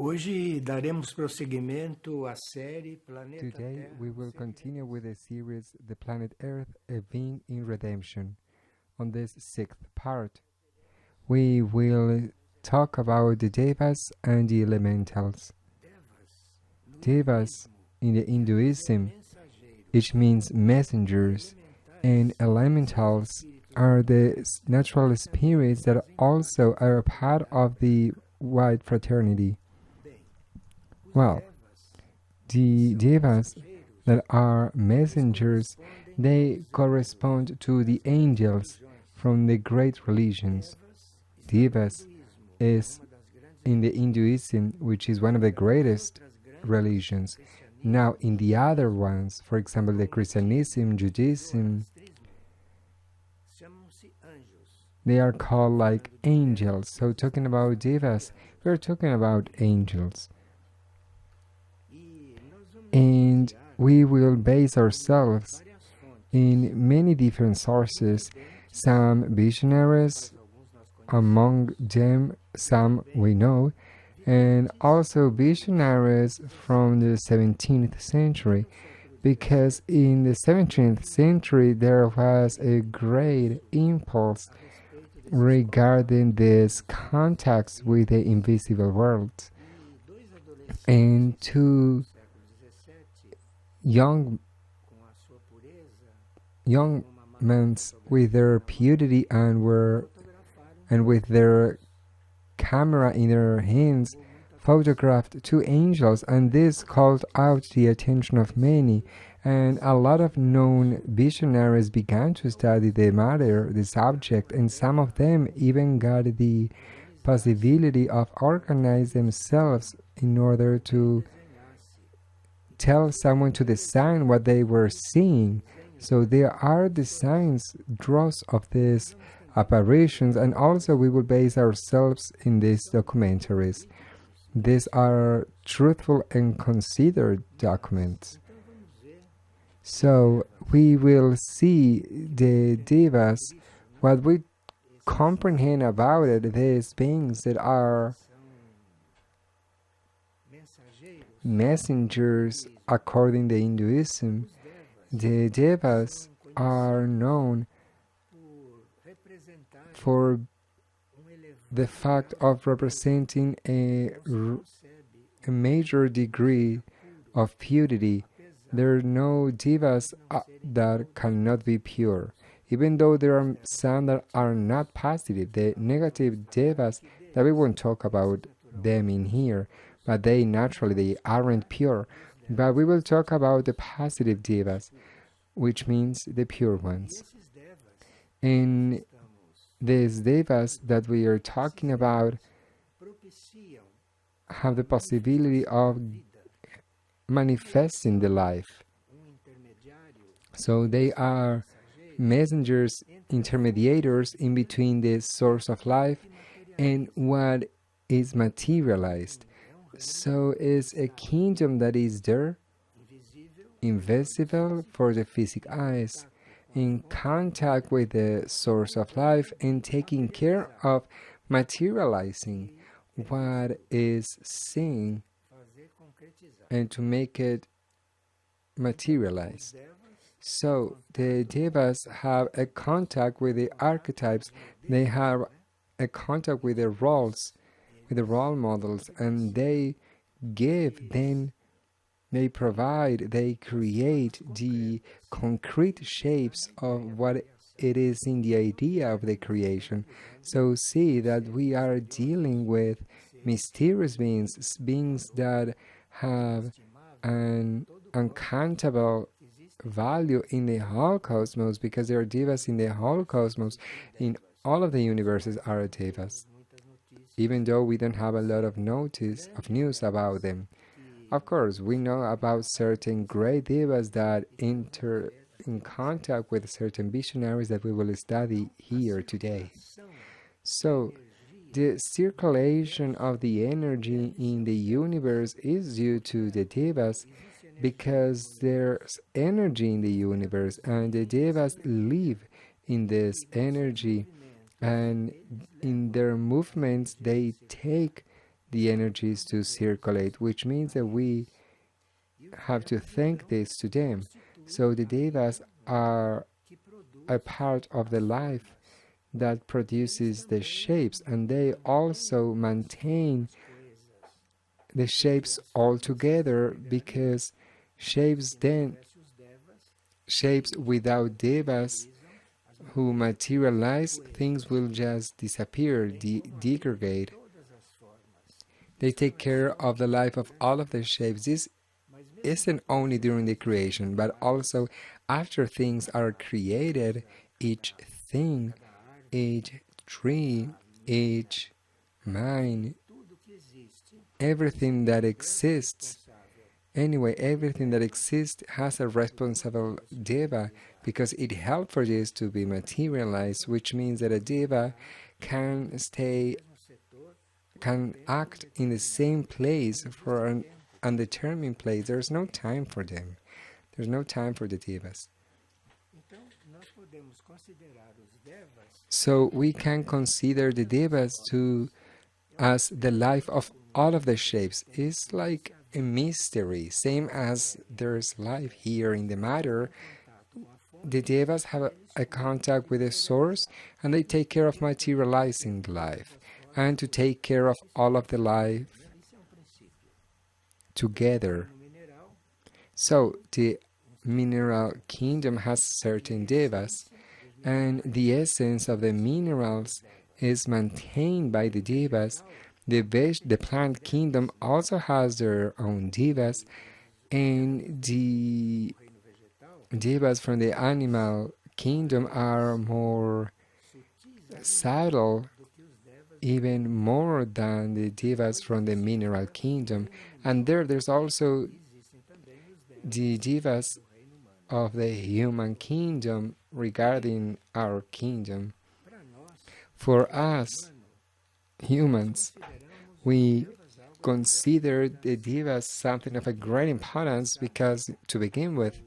Hoje daremos prosseguimento à série Planeta Today Terra. we will continue with the series The Planet Earth, a Being in Redemption. On this sixth part, we will talk about the Devas and the Elementals. Devas in the Hinduism, which means messengers, and Elementals are the natural spirits that also are a part of the white fraternity. Well, the Devas that are messengers, they correspond to the angels from the great religions. Devas is in the Hinduism, which is one of the greatest religions. Now, in the other ones, for example, the Christianism, Judaism, they are called like angels. So, talking about Devas, we're talking about angels. And we will base ourselves in many different sources, some visionaries, among them some we know, and also visionaries from the 17th century, because in the 17th century there was a great impulse regarding this contact with the invisible world. And two young men with their purity and with their camera in their hands photographed two angels, and this called out the attention of many, and a lot of known visionaries began to study the matter, the subject, and some of them even got the possibility of organize themselves in order to tell someone to design what they were seeing. So there are the signs, draws of these apparitions, and also we will base ourselves in these documentaries. These are truthful and considered documents. So we will see the Devas, what we comprehend about it, these beings that are messengers according to Hinduism. The Devas are known for the fact of representing a major degree of purity. There are no Devas that cannot be pure, even though there are some that are not positive. The negative Devas, that we won't talk about them in here, but they aren't pure. But we will talk about the positive Devas, which means the pure ones. And these Devas that we are talking about have the possibility of manifesting the life. So they are messengers, intermediators in between the source of life and what is materialized. So it's a kingdom that is there, invisible for the physical eyes, in contact with the source of life and taking care of materializing what is seen and to make it materialize. So the Devas have a contact with the archetypes, they have a contact with the roles, with the role models, and they give, then they provide, they create the concrete shapes of what it is in the idea of the creation. So see that we are dealing with mysterious beings, beings that have an uncountable value in the whole cosmos, because there are Devas in the whole cosmos. In all of the universes are Devas, even though we don't have a lot of news about them. Of course, we know about certain great Devas that enter in contact with certain visionaries that we will study here today. So, the circulation of the energy in the universe is due to the Devas, because there's energy in the universe and the Devas live in this energy, and in their movements they take the energies to circulate, which means that we have to thank this to them. So the Devas are a part of the life that produces the shapes, and they also maintain the shapes all together, because shapes without Devas who materialize, things will just disappear, degrade. They take care of the life of all of the shapes. This isn't only during the creation, but also after things are created. Each thing, each tree, each mine, everything that exists, anyway, everything that exists has a responsible Deva, because it helped for this to be materialized, which means that a Deva can act in the same place for an undetermined place. There's no time for them. There's no time for the Devas. So we can consider the Devas as the life of all of the shapes. It's like a mystery, same as there's life here in the matter. The Devas have a contact with the source, and they take care of materializing life and to take care of all of the life together. So the mineral kingdom has certain Devas, and the essence of the minerals is maintained by the Devas. The plant kingdom also has their own Devas, and the Devas from the animal kingdom are more subtle, even more than the Devas from the mineral kingdom. And there's also the Devas of the human kingdom regarding our kingdom. For us, humans, we consider the Devas something of a great importance because, to begin with,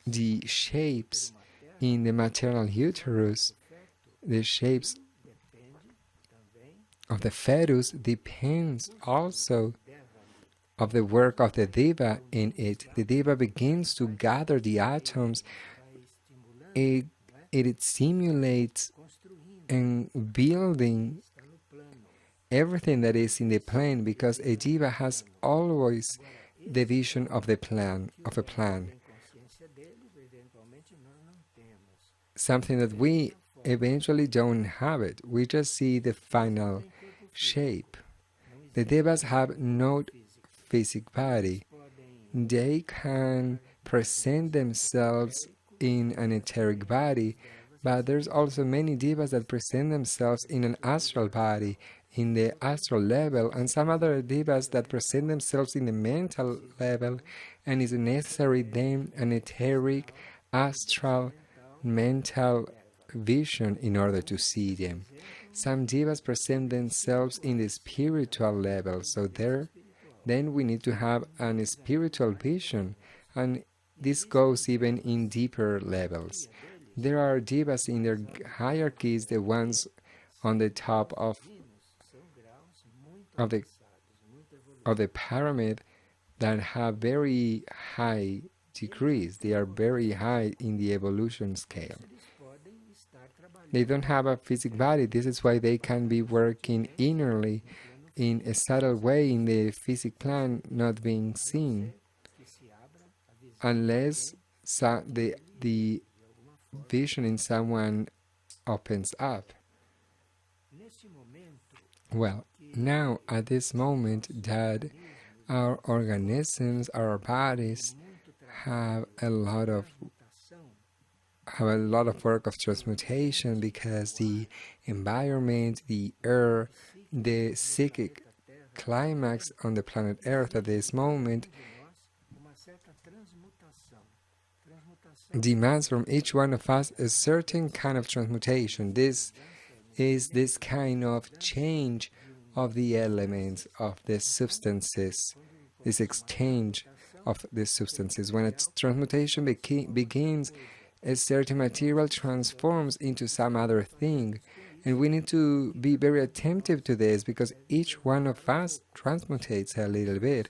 the shapes in the maternal uterus, the shapes of the fetus depends also of the work of the Deva in it. The Deva begins to gather the atoms. It simulates and building everything that is in the plan, because a Deva has always the vision of the plan, of a plan. Something that we eventually don't have it. We just see the final shape. The Devas have no physical body. They can present themselves in an etheric body, but there's also many Devas that present themselves in an astral body, in the astral level, and some other Devas that present themselves in the mental level, and is necessary then an etheric, astral, mental vision in order to see them. Some Devas present themselves in the spiritual level, so then we need to have a spiritual vision, and this goes even in deeper levels. There are Devas in their hierarchies, the ones on the top of the pyramid, that have very high degrees. They are very high in the evolution scale. They don't have a physical body. This is why they can be working innerly in a subtle way in the physical plan, not being seen, unless the vision in someone opens up. Well, now at this moment that our organisms, our bodies have a lot of work of transmutation, because the environment, the air, the psychic climax on the planet Earth at this moment demands from each one of us a certain kind of transmutation. This is this kind of change of the elements, of the substances, this exchange of the substances. When a transmutation begins, a certain material transforms into some other thing, And we need to be very attentive to this because each one of us transmutates a little bit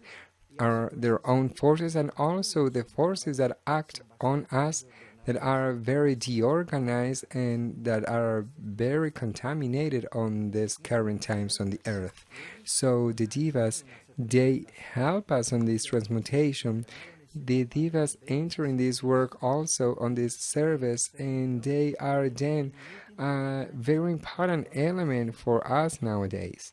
are their own forces and also the forces that act on us that are very deorganized and that are very contaminated on these current times on the earth. So the devas, they help us on this transmutation. The devas enter in this work also on this service, and they are then a very important element for us nowadays.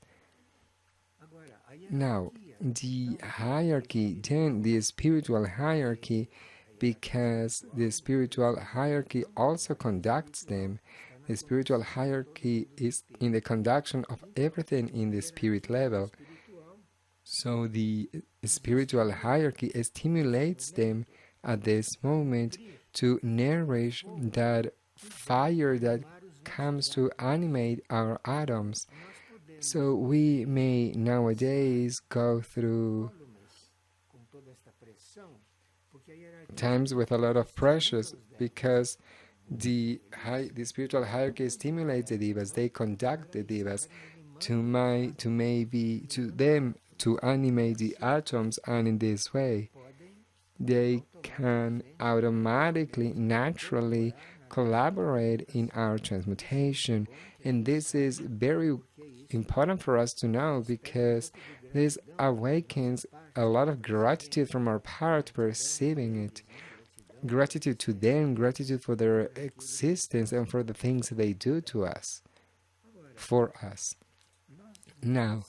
Now, the hierarchy, then the spiritual hierarchy, because the spiritual hierarchy also conducts them. The spiritual hierarchy is in the conduction of everything in the spirit level. So the spiritual hierarchy stimulates them at this moment to nourish that fire that comes to animate our atoms. So we may nowadays go through times with a lot of pressures because the spiritual hierarchy stimulates the devas. They conduct the devas to them to animate the atoms, and in this way they can automatically, naturally collaborate in our transmutation. And this is very important for us to know because this awakens a lot of gratitude from our part perceiving it. Gratitude to them, gratitude for their existence and for the things they do to us, for us. Now,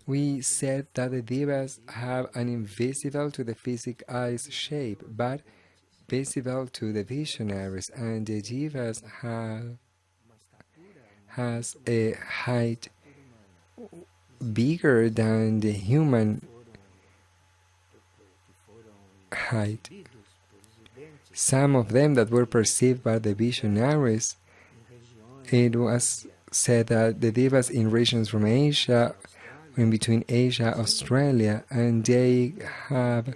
we said that the devas have an invisible to the physic eyes shape, but visible to the visionaries, and the devas has a height bigger than the human height. Some of them that were perceived by the visionaries, it was said that the devas in regions from Asia, in between Asia, Australia, and they have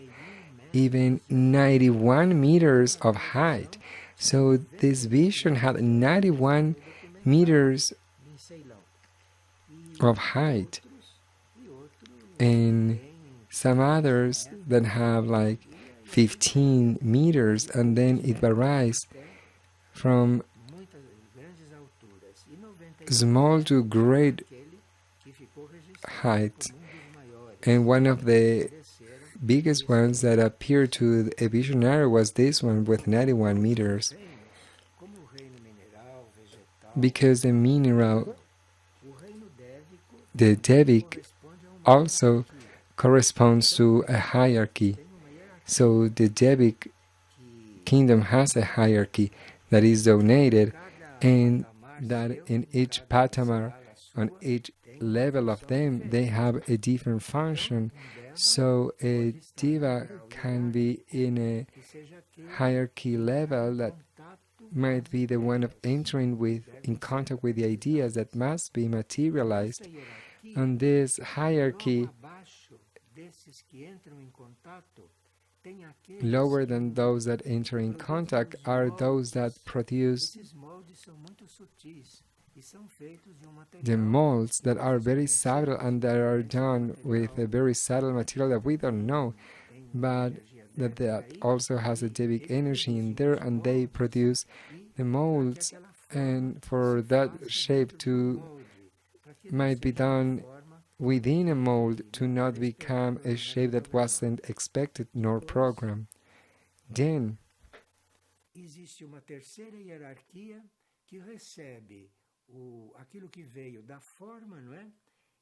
even 91 meters of height. So this vision had 91 meters of height, and some others that have like 15 meters, and then it varies from small to great height. And one of the biggest ones that appeared to a visionary was this one with 91 meters. Because the mineral, the Devic, also corresponds to a hierarchy. So the Devic kingdom has a hierarchy that is donated, and that in each patamar, on each level of them, they have a different function. So a diva can be in a hierarchy level that might be the one of entering in contact with the ideas that must be materialized. And this hierarchy, lower than those that enter in contact, are those that produce the molds that are very subtle and that are done with a very subtle material that we don't know, but that also has a Devic energy in there, and they produce the molds, and for that shape to might be done within a mold to not become a shape that wasn't expected nor programmed. Then existe uma terceira hierarquia que recebe aquilo que veio da forma, não é?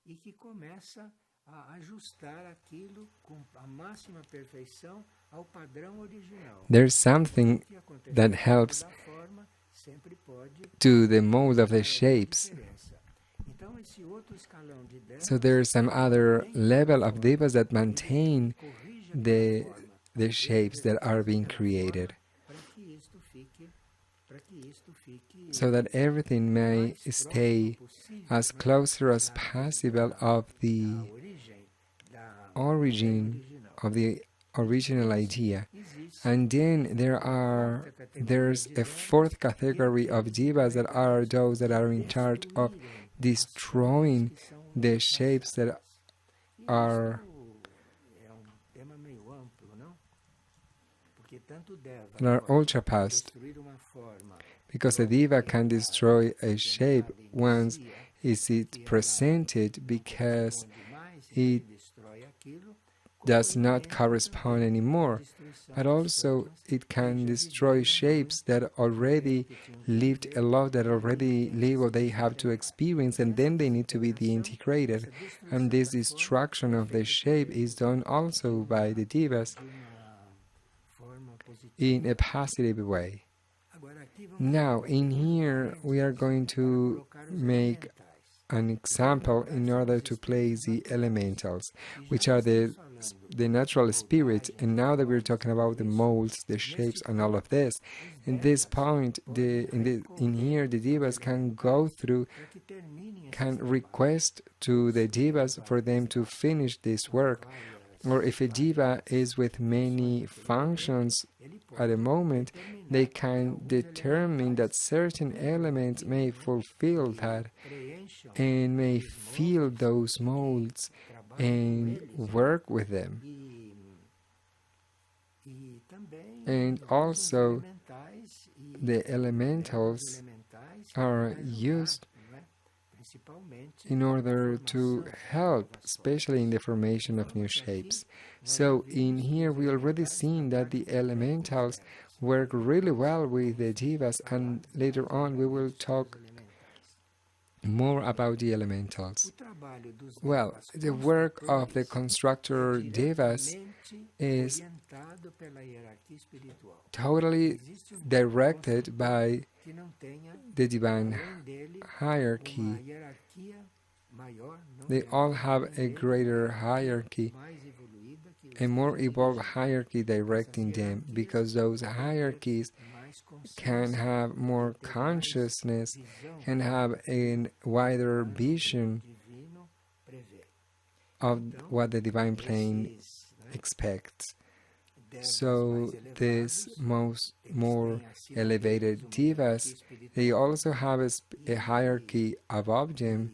E que começa a ajustar aquilo com a máxima perfeição ao padrão original. There's something that helps to the mold of the shapes. So there's some other level of devas that maintain the shapes that are being created, so that everything may stay as closer as possible of the origin of the original idea. And then there's a fourth category of divas that are those that are in charge of destroying the shapes that are ultra past. Because a diva can destroy a shape once it's presented because it does not correspond anymore, but also it can destroy shapes that already lived a lot, that already live what they have to experience, and then they need to be deintegrated. And this destruction of the shape is done also by the divas in a positive way. Now, in here, we are going to make an example in order to place the elementals, which are the natural spirits. And now that we're talking about the molds, the shapes, and all of this, in this point, in here, the divas can go through, can request to the divas for them to finish this work. Or if a diva is with many functions at a moment, they can determine that certain elements may fulfill that and may fill those molds and work with them. And also, the elementals are used in order to help, especially in the formation of new shapes. So in here we already seen that the elementals work really well with the divas, and later on we will talk more about the elementals. Well, the work of the constructor divas is totally directed by the divine hierarchy. They all have a greater hierarchy, a more evolved hierarchy directing them, because those hierarchies can have more consciousness, can have a wider vision of what the divine plane expects. So these more elevated divas, they also have a hierarchy above them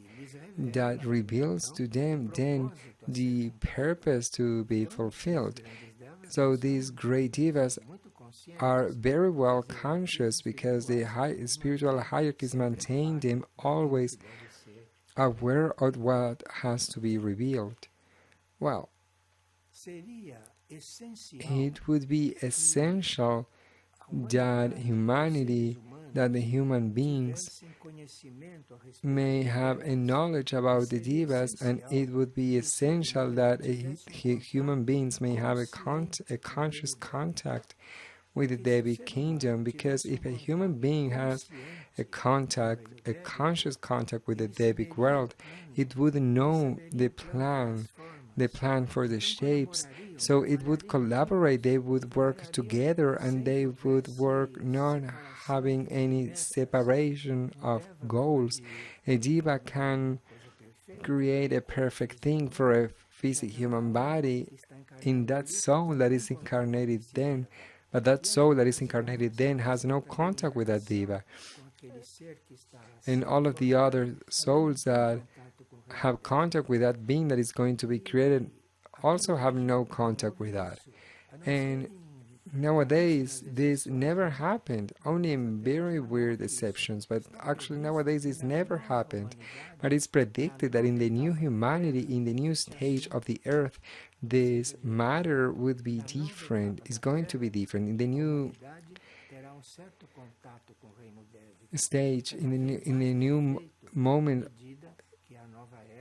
that reveals to them then the purpose to be fulfilled. So these great divas are very well conscious, because the spiritual hierarchies maintain them always aware of what has to be revealed. Well, it would be essential that humanity, that the human beings may have a knowledge about the divas, and it would be essential that human beings may have a conscious contact with the Devic kingdom, because if a human being has a conscious contact with the Devic world, it would know the plan for the shapes, so it would collaborate, they would work together, and they would work not having any separation of goals. A diva can create a perfect thing for a physical human body in that soul that is incarnated then, but that soul that is incarnated then has no contact with that diva. And all of the other souls that have contact with that being that is going to be created also have no contact with that. And nowadays this never happened, only in very weird exceptions, but actually nowadays it's never happened. But it's predicted that in the new humanity, in the new stage of the earth, this matter would be different, it's going to be different. In the new stage, in the new moment,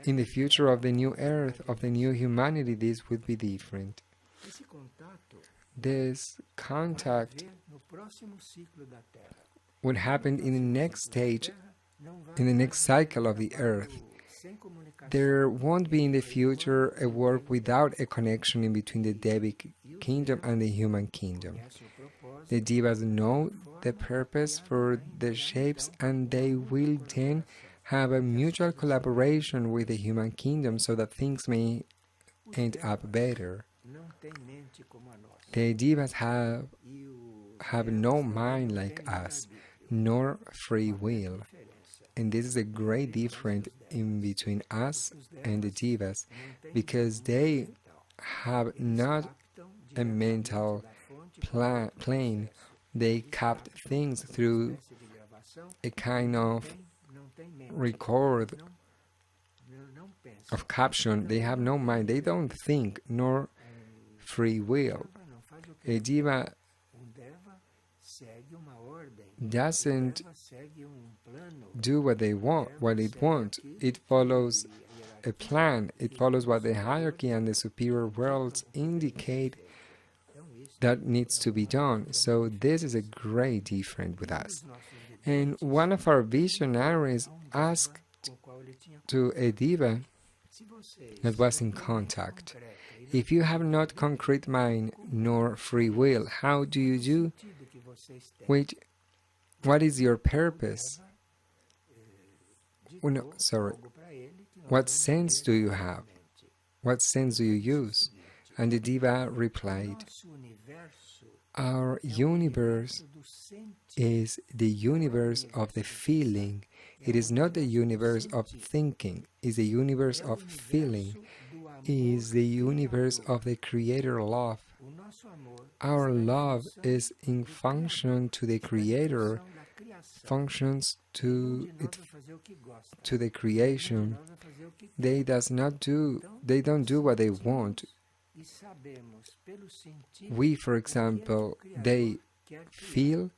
in the future of the new earth, of the new humanity, this would be different. This contact would happen in the next stage, in the next cycle of the earth. There won't be in the future a work without a connection in between the Devic kingdom and the human kingdom. The divas know the purpose for the shapes, and they will then have a mutual collaboration with the human kingdom so that things may end up better. The Devas have no mind like us, nor free will. And this is a great difference in between us and the Devas, because they have not a mental plane. They capture things through a kind of record of caption. They have no mind. They don't think, nor free will. A Deva doesn't do what they want, what it wants. It follows a plan. It follows what the hierarchy and the superior worlds indicate that needs to be done. So this is a great difference with us. And one of our visionaries asked to a Deva that was in contact, if you have not concrete mind nor free will, how do you do? What is your purpose? Oh, no, sorry. What sense do you have? What sense do you use? And the Deva replied, our universe is the universe of the feeling. It is not the universe of thinking. It is the universe of feeling. It is the universe of the Creator love. Our love is in function to the Creator, functions to the creation. They don't do what they want. We, for example, they feel.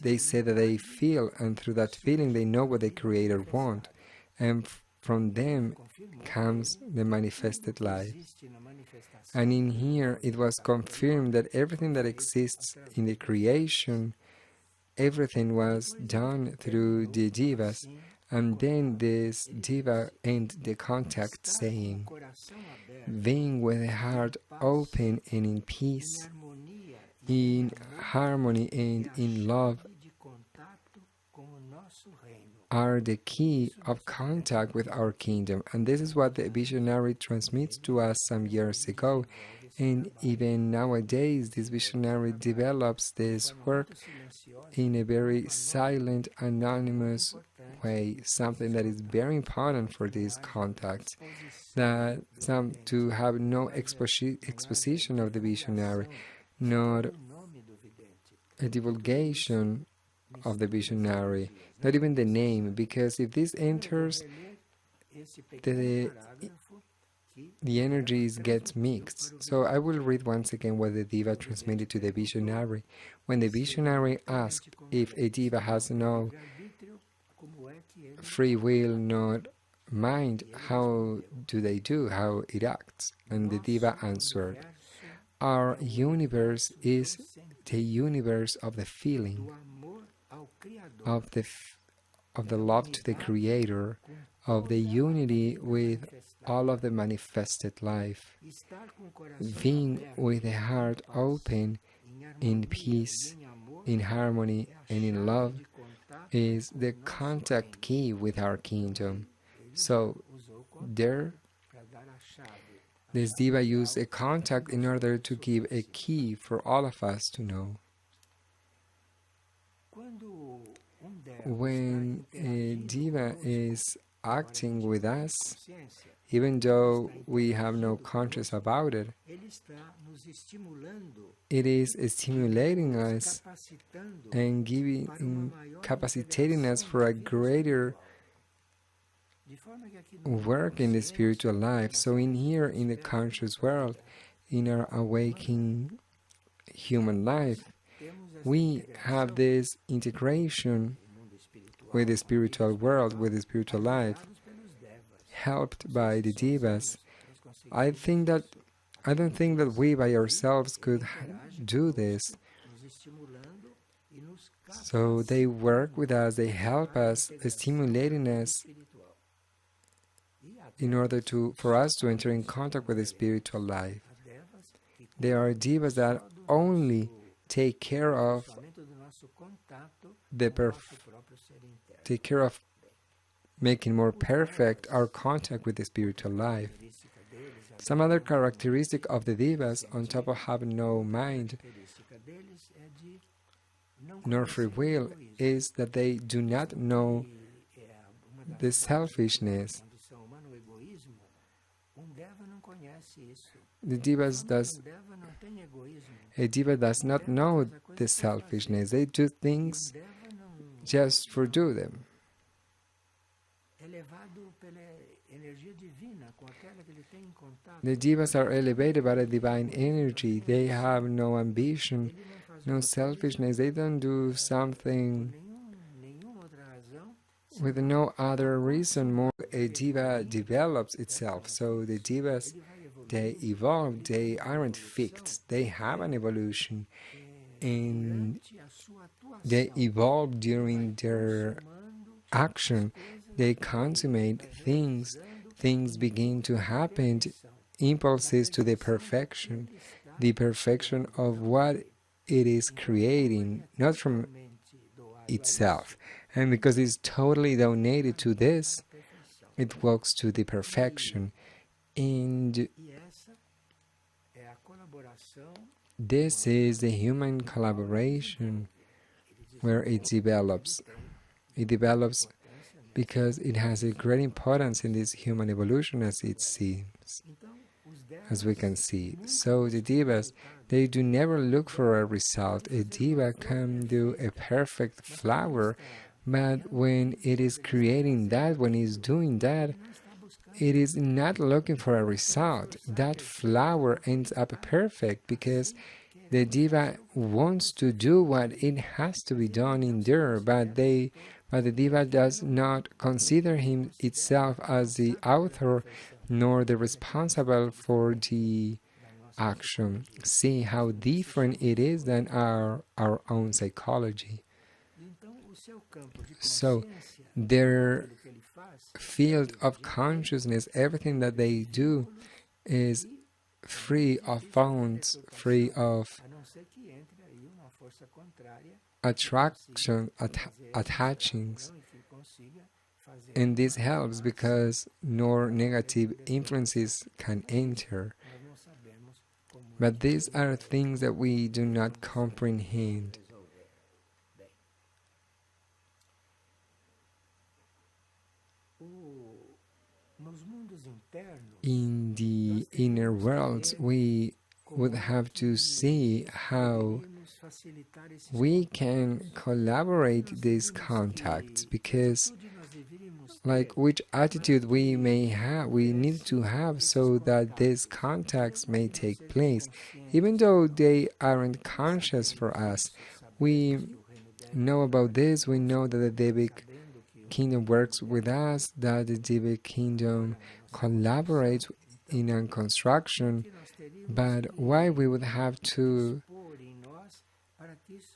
They say that they feel, and through that feeling, they know what the Creator wants, and from them comes the manifested life. And in here, it was confirmed that everything that exists in the creation, everything was done through the Devas. And then this Deva ended the contact saying, being with the heart open and in peace, in harmony and in love, are the key of contact with our kingdom. And this is what the visionary transmits to us some years ago. And even nowadays, this visionary develops this work in a very silent, anonymous way, something that is very important for these contacts, that to have no exposition of the visionary, not a divulgation of the visionary, not even the name, because if this enters, the energies get mixed. So I will read once again what the Deva transmitted to the visionary. When the visionary asked if a Deva has no free will, not mind, how it acts? And the Deva answered, our universe is the universe of the feeling, of the love to the Creator, of the unity with all of the manifested life. Being with the heart open, in peace, in harmony, and in love is the contact key with our kingdom. So, this Deva used a contact in order to give a key for all of us to know. When a Deva is acting with us, even though we have no conscience about it, it is stimulating us and capacitating us for a greater work in the spiritual life. So in here, in the conscious world, in our awakening human life, we have this integration with the spiritual world, with the spiritual life, helped by the Devas. I don't think that we by ourselves could do this. So they work with us, they help us, stimulating us in order for us to enter in contact with the spiritual life. There are Devas that only take care of making more perfect our contact with the spiritual life. Some other characteristic of the Devas, on top of having no mind nor free will, is that they do not know the selfishness. The Devas does A Deva does not know the selfishness. They do things just for do them. The Devas are elevated by the divine energy. They have no ambition, no selfishness. They don't do something with no other reason more. A Deva develops itself. So the Devas, they evolve. They aren't fixed. They have an evolution. And they evolve during their action. They consummate things. Things begin to happen. Impulses to the perfection of what it is creating, not from itself. And because it's totally donated to this, it walks to the perfection. And this is the human collaboration where it develops. It develops because it has a great importance in this human evolution, as it seems, as we can see. So the Devas, they do never look for a result. A Deva can do a perfect flower, but when it is creating that, when it's doing that, it is not looking for a result. That flower ends up perfect because the Deva wants to do what it has to be done in there, but the Deva does not consider him itself as the author nor the responsible for the action. See how different it is than our own psychology. So their field of consciousness, everything that they do is free of bounds, free of attachings. And this helps because no negative influences can enter. But these are things that we do not comprehend. In the inner worlds, we would have to see how we can collaborate these contacts, because like which attitude we may have, we need to have so that these contacts may take place. Even though they aren't conscious for us, we know about this, we know that the Devic kingdom works with us, that the Devic kingdom collaborates in a construction, but why we would have to,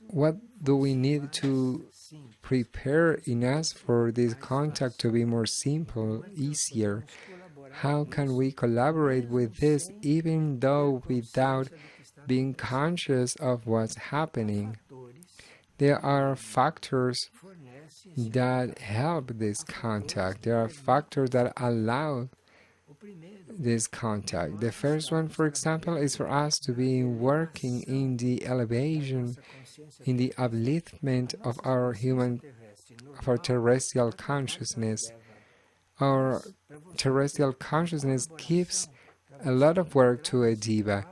what do we need to prepare in us for this contact to be more simple, easier? How can we collaborate with this even though without being conscious of what's happening? There are factors that help this contact. There are factors that allow this contact. The first one, for example, is for us to be working in the elevation, in the upliftment of our terrestrial consciousness. Our terrestrial consciousness gives a lot of work to a Deva.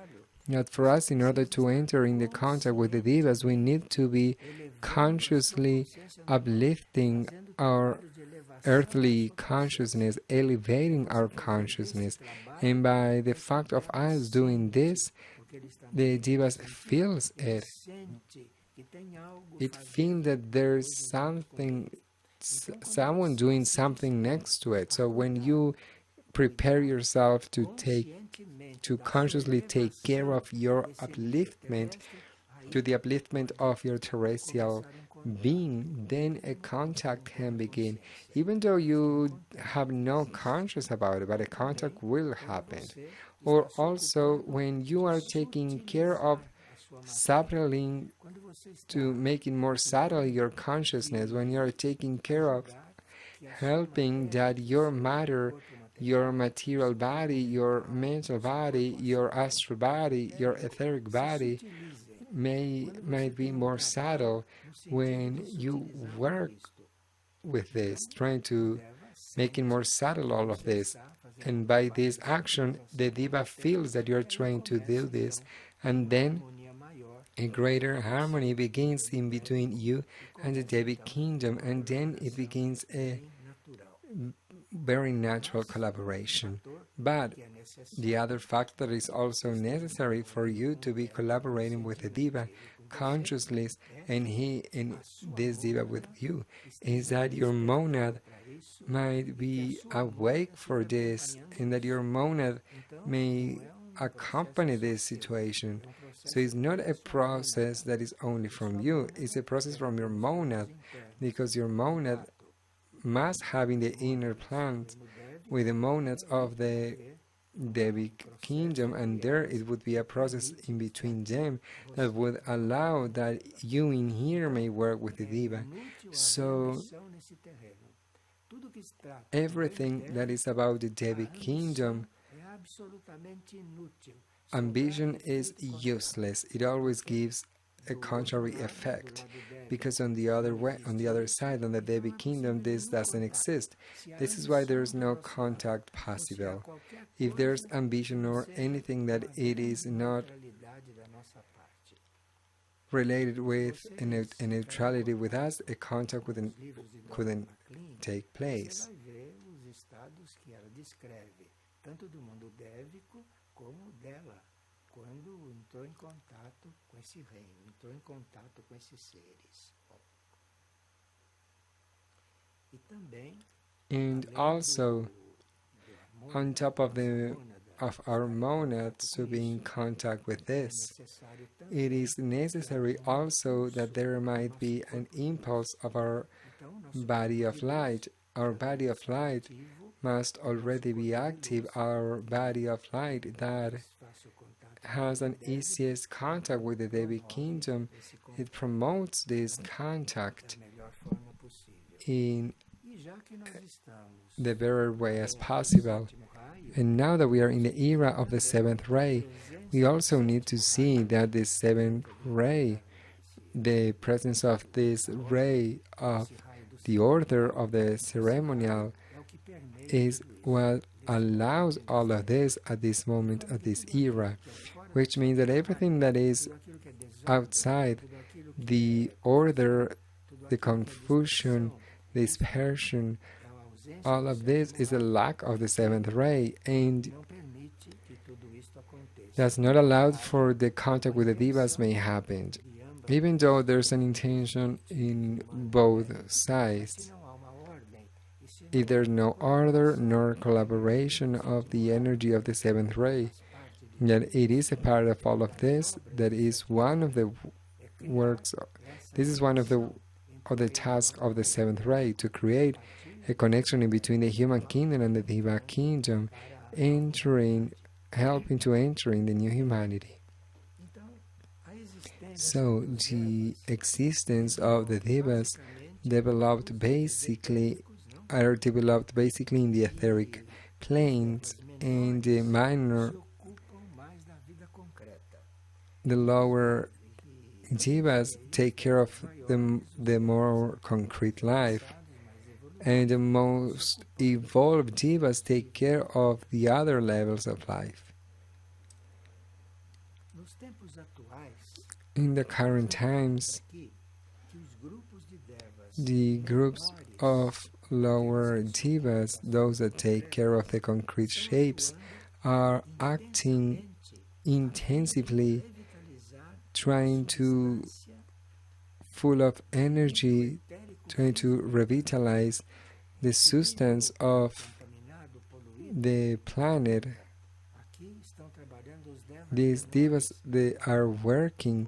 Yet for us, in order to enter in the contact with the Devas, we need to be consciously uplifting our earthly consciousness, elevating our consciousness. And by the fact of us doing this, the Devas feels it. It feels that there's something, someone doing something next to it. So when you prepare yourself to consciously take care of your upliftment, to the upliftment of your terrestrial being, then a contact can begin. Even though you have no conscious about it, but a contact will happen. Or also when you are taking care of subtling, to making more subtle your consciousness, when you are taking care of helping that your matter your material body, your mental body, your astral body, your etheric body might be more subtle when you work with this, trying to make it more subtle, all of this. And by this action, the diva feels that you're trying to do this, and then a greater harmony begins in between you and the Devi kingdom, and then it begins a very natural collaboration. But the other factor is also necessary for you to be collaborating with the diva consciously, and this diva with you, is that your monad might be awake for this, and that your monad may accompany this situation. So it's not a process that is only from you, it's a process from your monad, because your monad must have in the inner plant with the monads of the Devi kingdom, and there it would be a process in between them that would allow that you in here may work with the diva. So everything that is about the Devi kingdom, ambition is useless. It always gives a contrary effect, because on the other side, on the Devi kingdom, this doesn't exist. This is why there is no contact possible. If there's ambition or anything that it is not related with a neutrality with us, a contact couldn't take place. Quando entrou em contato com esse reino, entrou em contato com esses seres. E também, and also, on top of our monads to be in contact with this, it is necessary also that there might be an impulse of our body of light. Our body of light must already be active. Our body of light that has an easiest contact with the Devi kingdom, it promotes this contact in the better way as possible. And now that we are in the era of the seventh ray, we also need to see that the seventh ray, the presence of this ray of the order of the ceremonial, is what allows all of this at this moment, at this era, which means that everything that is outside the order, the confusion, the dispersion, all of this is a lack of the seventh ray, and that's not allowed for the contact with the divas may happen, even though there's an intention in both sides. If there's no order nor collaboration of the energy of the seventh ray, yet it is a part of all of this. That is one of the works. This is one of the tasks of the seventh ray, to create a connection in between the human kingdom and the diva kingdom, helping to enter in the new humanity. So the existence of the divas are developed basically in the etheric planes, and the lower divas take care of the more concrete life, and the most evolved divas take care of the other levels of life. In the current times, the groups of lower divas, those that take care of the concrete shapes, are acting intensively, trying to, full of energy, trying to revitalize the substance of the planet. These divas, they are working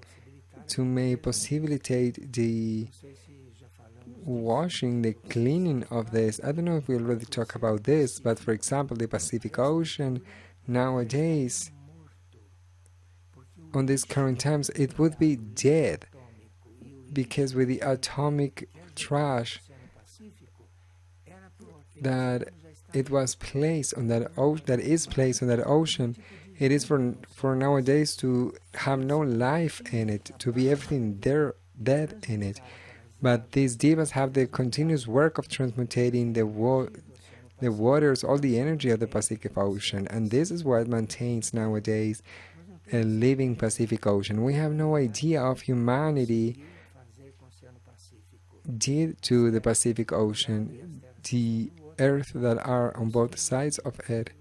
to facilitate the washing, the cleaning of this. I don't know if we already talked about this, but for example, the Pacific Ocean nowadays, on these current times, it would be dead, because with the atomic trash that it was placed on that that is placed on that ocean, it is for nowadays to have no life in it, to be everything there dead in it. But these devas have the continuous work of transmutating the waters, all the energy of the Pacific Ocean, and this is what maintains nowadays a living Pacific Ocean. We have no idea of humanity did to the Pacific Ocean, the earth that are on both sides of it.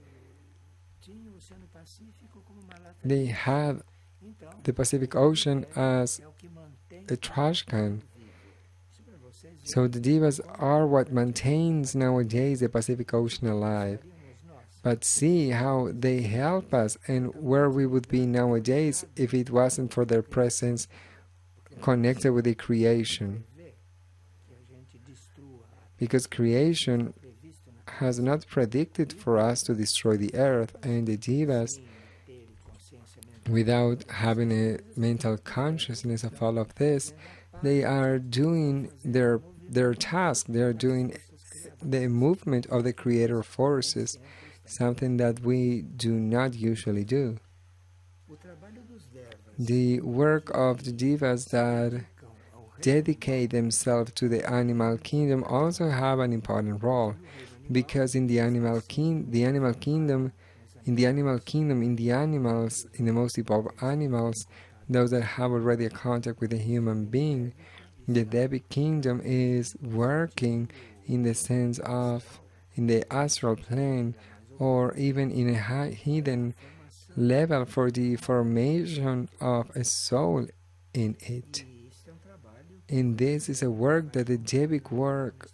They had the Pacific Ocean as a trash can. So the devas are what maintains nowadays the Pacific Ocean alive. But see how they help us and where we would be nowadays if it wasn't for their presence connected with the creation. Because creation has not predicted for us to destroy the earth, and the devas, without having a mental consciousness of all of this, they are doing their task. They are doing the movement of the creator forces, something that we do not usually do. The work of the devas that dedicate themselves to the animal kingdom also have an important role, because in the animals, in the animals, in the most evolved animals, those that have already a contact with a human being, the Devic kingdom is working in the sense of in the astral plane, or even in a hidden level for the formation of a soul in it. And this is a work that the Devic work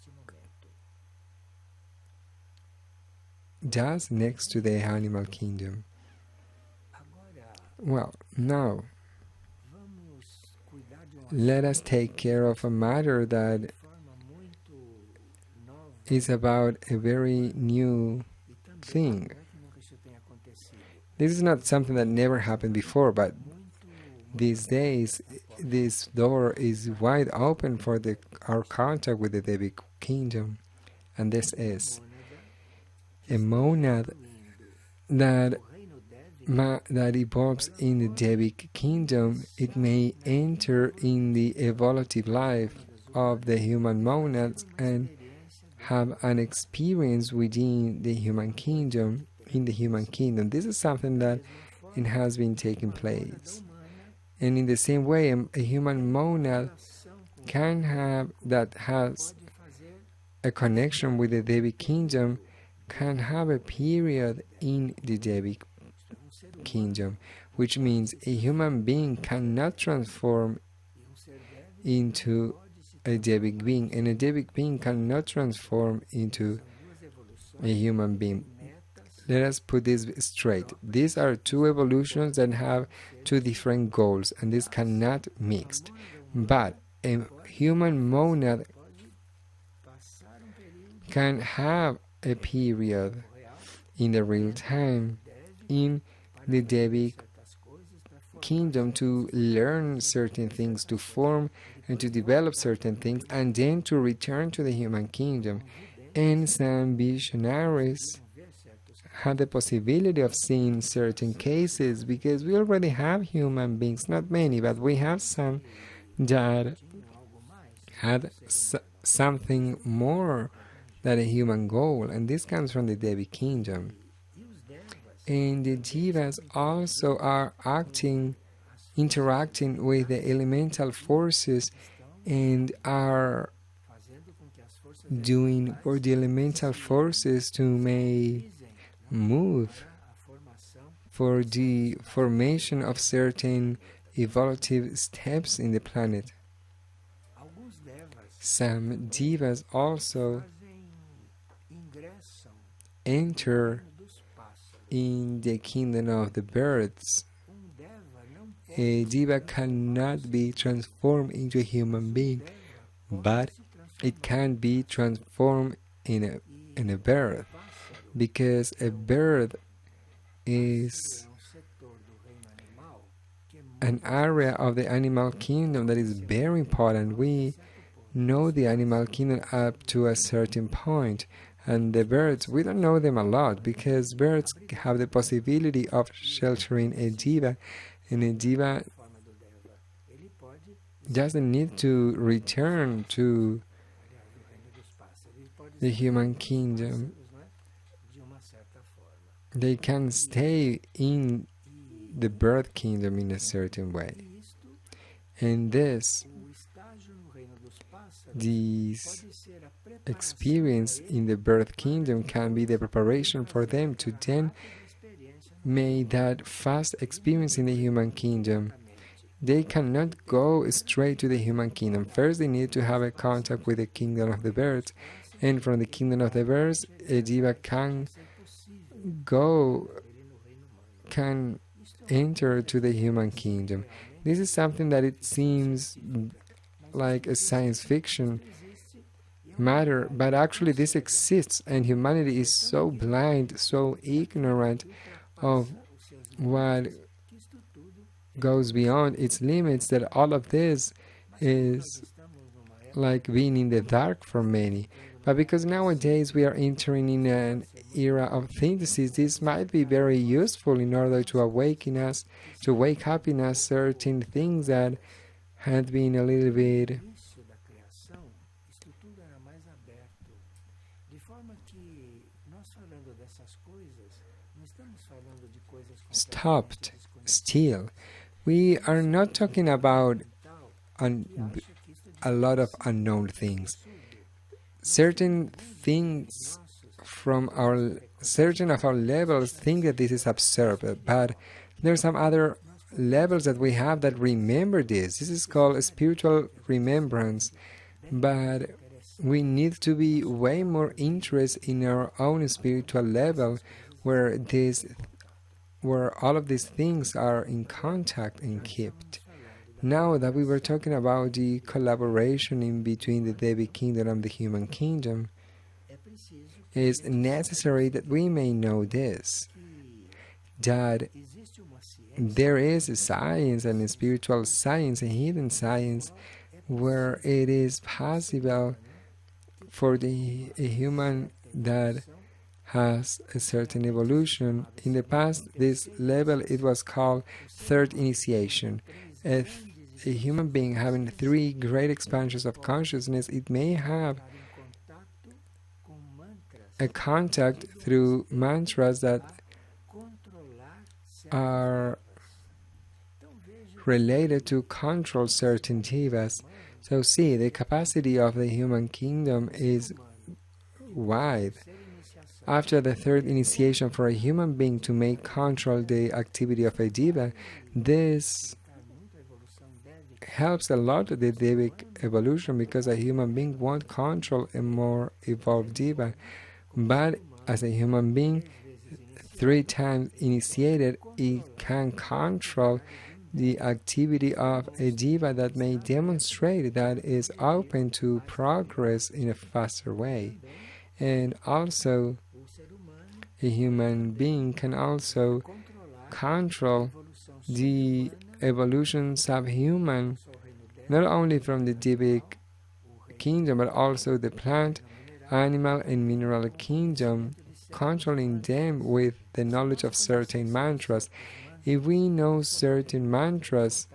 does next to the animal kingdom. Well, now let us take care of a matter that is about a very new thing. This is not something that never happened before, but these days this door is wide open for our contact with the Devic kingdom, and this is a monad that evolves in the Devic kingdom. It may enter in the evolutive life of the human monads and have an experience within the human kingdom, in the human kingdom. This is something that it has been taking place. And in the same way, a human monad can have, that has a connection with the Devic kingdom, can have a period in the Devic kingdom, which means a human being cannot transform into a Devic being, and a Devic being cannot transform into a human being. Let us put this straight. These are two evolutions that have two different goals, and this cannot mix. But a human monad can have a period in the real time in the Devic kingdom to learn certain things, to form and to develop certain things, and then to return to the human kingdom. And some visionaries had the possibility of seeing certain cases, because we already have human beings, not many, but we have some that had something more than a human goal, and this comes from the Devic kingdom. And the devas also are interacting with the elemental forces, and are doing for the elemental forces to may move for the formation of certain evolutive steps in the planet. Some devas also enter in the kingdom of the birds. A deva cannot be transformed into a human being, but it can be transformed in a bird, because a bird is an area of the animal kingdom that is very important. We know the animal kingdom up to a certain point, And the birds, we don't know them a lot because birds have the possibility of sheltering a diva, and a diva doesn't need to return to the human kingdom. They can stay in the bird kingdom in a certain way. And this experience in the birth kingdom can be the preparation for them to then make that fast experience in the human kingdom. They cannot go straight to the human kingdom. First, they need to have a contact with the kingdom of the birds, and from the kingdom of the birds, a diva can enter to the human kingdom. This is something that it seems like a science fiction matter, but actually this exists, and humanity is so blind, so ignorant of what goes beyond its limits that all of this is like being in the dark for many. But because nowadays we are entering in an era of synthesis, this might be very useful in order to awaken us, to wake up in us certain things that had been a little bit stopped still. We are not talking about a lot of unknown things. Certain things from certain of our levels think that this is absurd, but there are some other levels that we have that remember this. This is called spiritual remembrance, but we need to be way more interested in our own spiritual level where all of these things are in contact and kept. Now that we were talking about the collaboration in between the Devi kingdom and the human kingdom, it is necessary that we may know this, that there is a science and a spiritual science, a hidden science, where it is possible for a human that has a certain evolution. In the past, this level, it was called third initiation. If a human being having 3 great expansions of consciousness, it may have a contact through mantras that are related to control certain divas. So see, the capacity of the human kingdom is wide. After the third initiation for a human being to make control the activity of a diva, this helps a lot the Devic evolution because a human being won't control a more evolved diva. But as a human being, 3 times initiated, it can control the activity of a diva that may demonstrate that is open to progress in a faster way. And also, a human being can also control the evolution subhuman, not only from the Devic kingdom, but also the plant, animal, and mineral kingdom, controlling them with the knowledge of certain mantras. If we know certain mantras,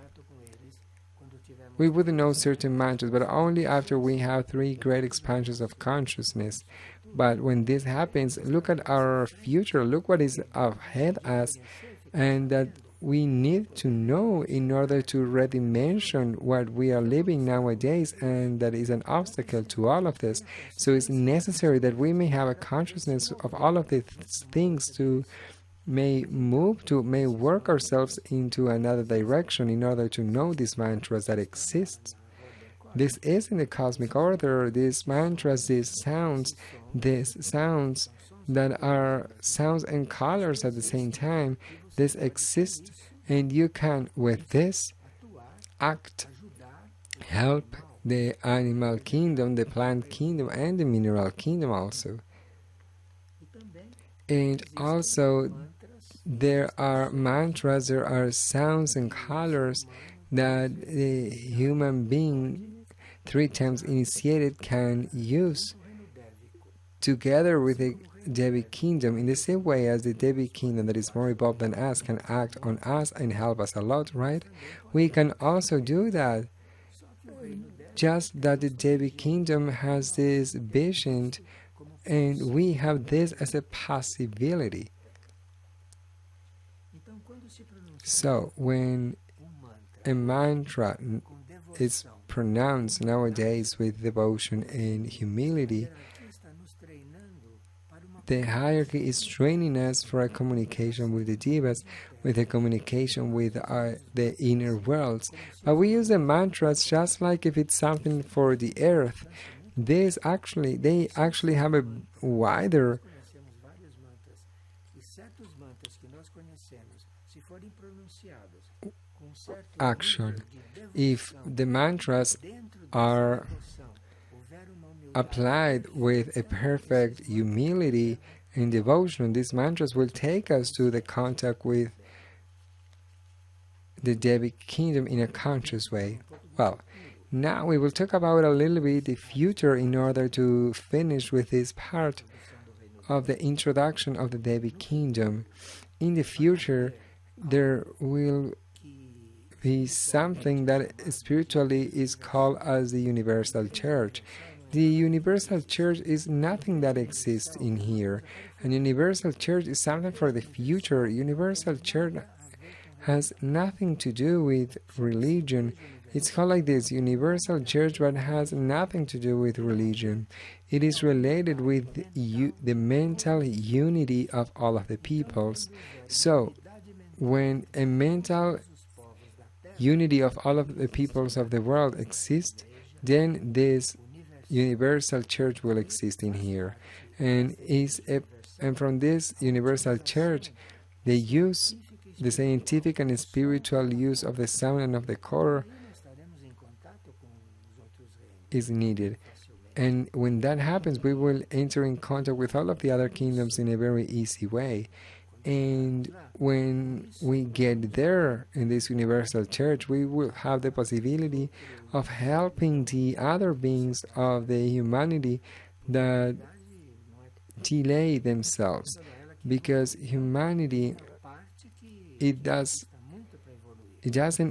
we would know certain mantras, but only after we have 3 great expansions of consciousness. But when this happens, look at our future, look what is ahead of us, and that we need to know in order to redimension what we are living nowadays, and that is an obstacle to all of this. So it's necessary that we may have a consciousness of all of these things to may work ourselves into another direction in order to know these mantras that exist. This is in the cosmic order, these mantras, these sounds that are sounds and colors at the same time. This exists, and you can, with this, act, help the animal kingdom, the plant kingdom, and the mineral kingdom also. And also, there are mantras, there are sounds and colors that the human being 3 times initiated can use. together with the Devi kingdom, in the same way as the Devi kingdom that is more evolved than us can act on us and help us a lot, right? We can also do that. Just that the Devi kingdom has this vision and we have this as a possibility. So when a mantra is pronounced nowadays with devotion and humility, the hierarchy is training us for a communication with the devas, with a communication with the inner worlds. But we use the mantras just like if it's something for the earth. They actually have a wider action. If the mantras are applied with a perfect humility and devotion, these mantras will take us to the contact with the Devi kingdom in a conscious way. Well, now we will talk about a little bit the future in order to finish with this part of the introduction of the Devi kingdom. In the future, there will be something that spiritually is called as the universal church. The universal church is nothing that exists in here. An universal church is something for the future. Universal church has nothing to do with religion. It's called like this, universal church, but has nothing to do with religion. It is related with the mental unity of all of the peoples. So, when a mental unity of all of the peoples of the world exists, then this universal church will exist in here. And from this universal church, the scientific and spiritual use of the sound and of the color is needed. And when that happens, we will enter in contact with all of the other kingdoms in a very easy way. And when we get there in this universal church, we will have the possibility of helping the other beings of the humanity that delay themselves. Because humanity, it doesn't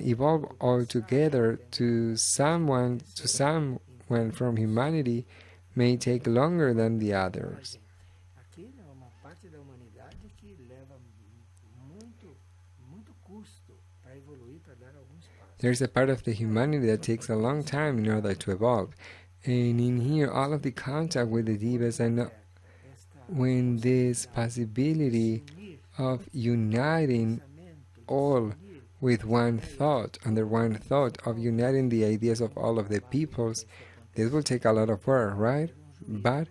evolve altogether. To someone from humanity may take longer than the others. There's a part of the humanity that takes a long time in order to evolve. And in here, all of the contact with the devas, and when this possibility of uniting all with one thought, under one thought, of uniting the ideas of all of the peoples, this will take a lot of work, right? But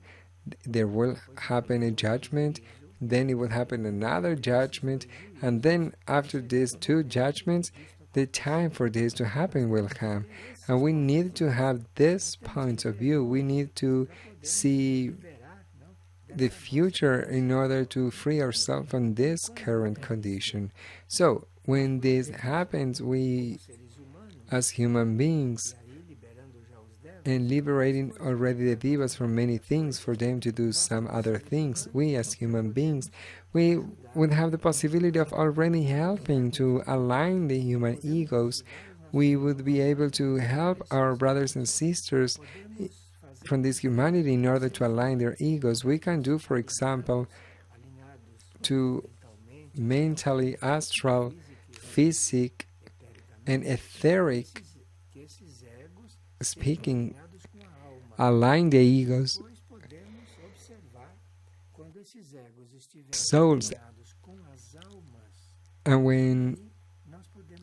there will happen a judgment, then it will happen another judgment, and then after these two judgments, the time for this to happen will come. And we need to have this point of view. We need to see the future in order to free ourselves from this current condition. So, when this happens, we, as human beings, and liberating already the devas from many things for them to do some other things, we as human beings, we would have the possibility of already helping to align the human egos. We would be able to help our brothers and sisters from this humanity in order to align their egos. We can do, for example, to mentally, astral, physic, and etheric speaking, align the egos, souls, and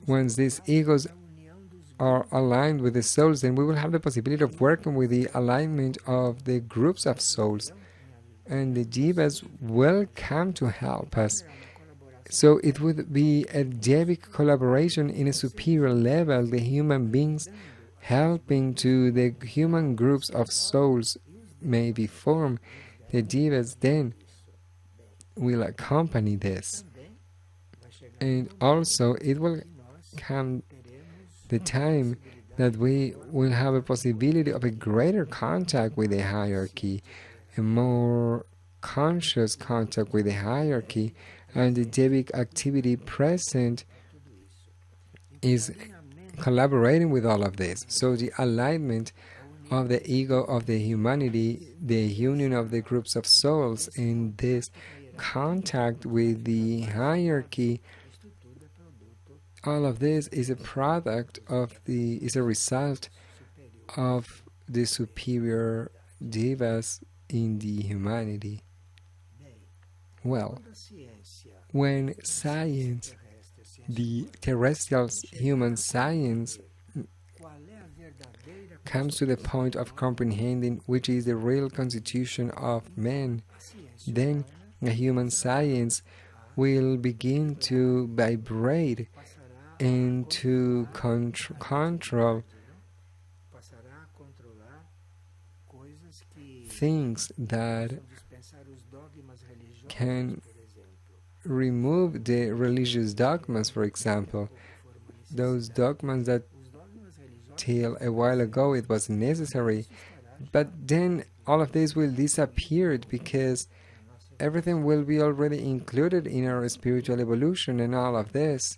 once these egos are aligned with the souls, then we will have the possibility of working with the alignment of the groups of souls, and the devas will come to help us. So it would be a devic collaboration in a superior level, the human beings helping to the human groups of souls may be formed. The devas then will accompany this. And also it will come the time that we will have a possibility of a greater contact with the hierarchy. a more conscious contact with the hierarchy, and the Devic activity present is collaborating with all of this. So the alignment of the ego of the humanity, the union of the groups of souls in this contact with the hierarchy, all of this is a product of is a result of the superior devas in the humanity. Well, when science, the terrestrial human science, comes to the point of comprehending which is the real constitution of man, then a human science will begin to vibrate and to control things that can remove the religious dogmas, for example. Those dogmas that till a while ago it was necessary, but then all of this will disappear because everything will be already included in our spiritual evolution, and all of this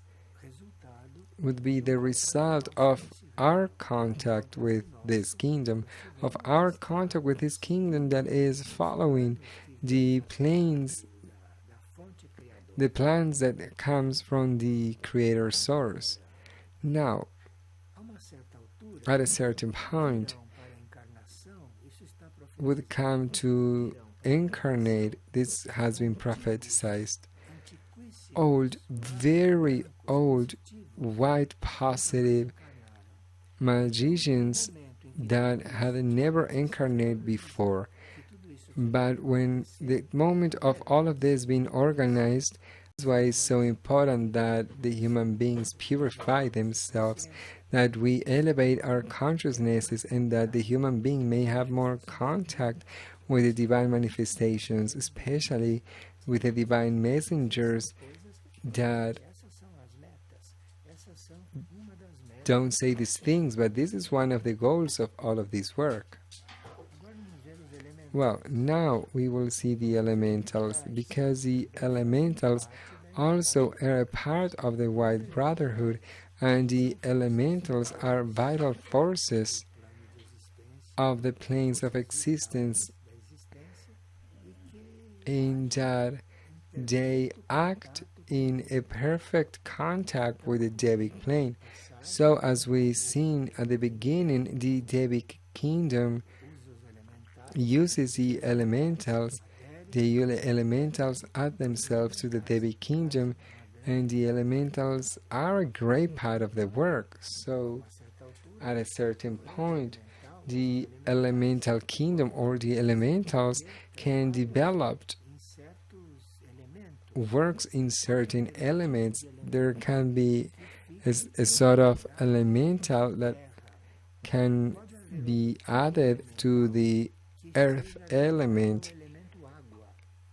would be the result of our contact with this kingdom, of our contact with this kingdom that is following the plans that comes from the creator source. Now, at a certain point, would come to incarnate. This has been prophesied. Old, very old, white positive magicians that had never incarnated before. But when the moment of all of this being organized, that's why it's so important that the human beings purify themselves, that we elevate our consciousnesses, and that the human being may have more contact with the divine manifestations, especially with the divine messengers that don't say these things, but this is one of the goals of all of this work. Well, now we will see the elementals, because the elementals also are a part of the White Brotherhood, and the elementals are vital forces of the planes of existence, in that they act in a perfect contact with the Devic plane. So as we seen at the beginning, the Devic kingdom uses the elementals. The elementals add themselves to the Devic kingdom, and the elementals are a great part of the work. So at a certain point, the elemental kingdom or the elementals can develop works in certain elements. There can be a sort of elemental that can be added to the earth element,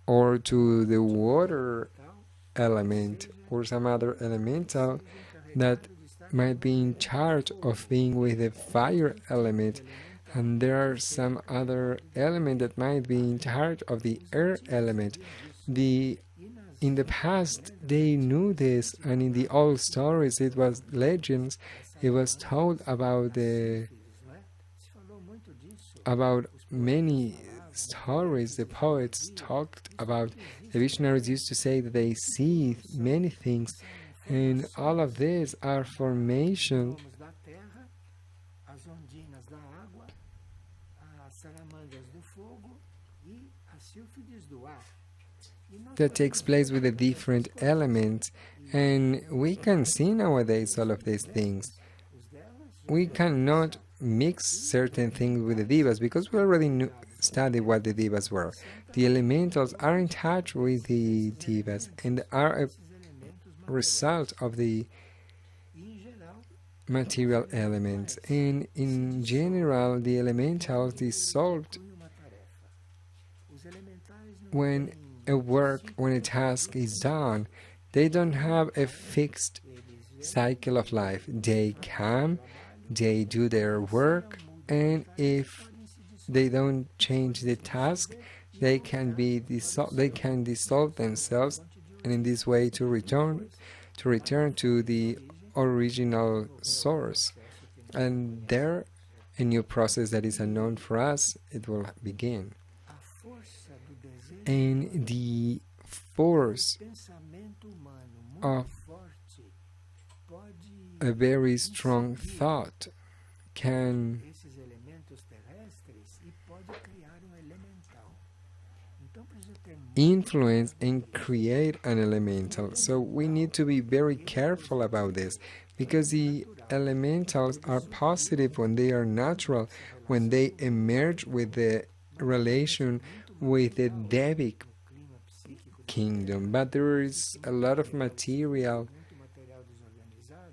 or to the water element, or some other elemental that might be in charge of being with the fire element, and there are some other element that might be in charge of the air element. In the past, they knew this, and in the old stories, it was legends. It was told about many stories. The poets talked about. The visionaries used to say that they see many things, and all of these are formation that takes place with the different elements, and we can see nowadays all of these things. We cannot mix certain things with the devas because we already studied what the devas were. The elementals are in touch with the devas and are a result of the material elements, and in general the elementals dissolved when a task is done. They don't have a fixed cycle of life. They come, they do their work, and if they don't change the task, they can dissolve themselves, and in this way to return to the original source. And there, a new process that is unknown for us, it will begin. And the force of a very strong thought can influence and create an elemental. So we need to be very careful about this, because the elementals are positive when they are natural, when they emerge with the relation with the Devic kingdom. But there is a lot of material,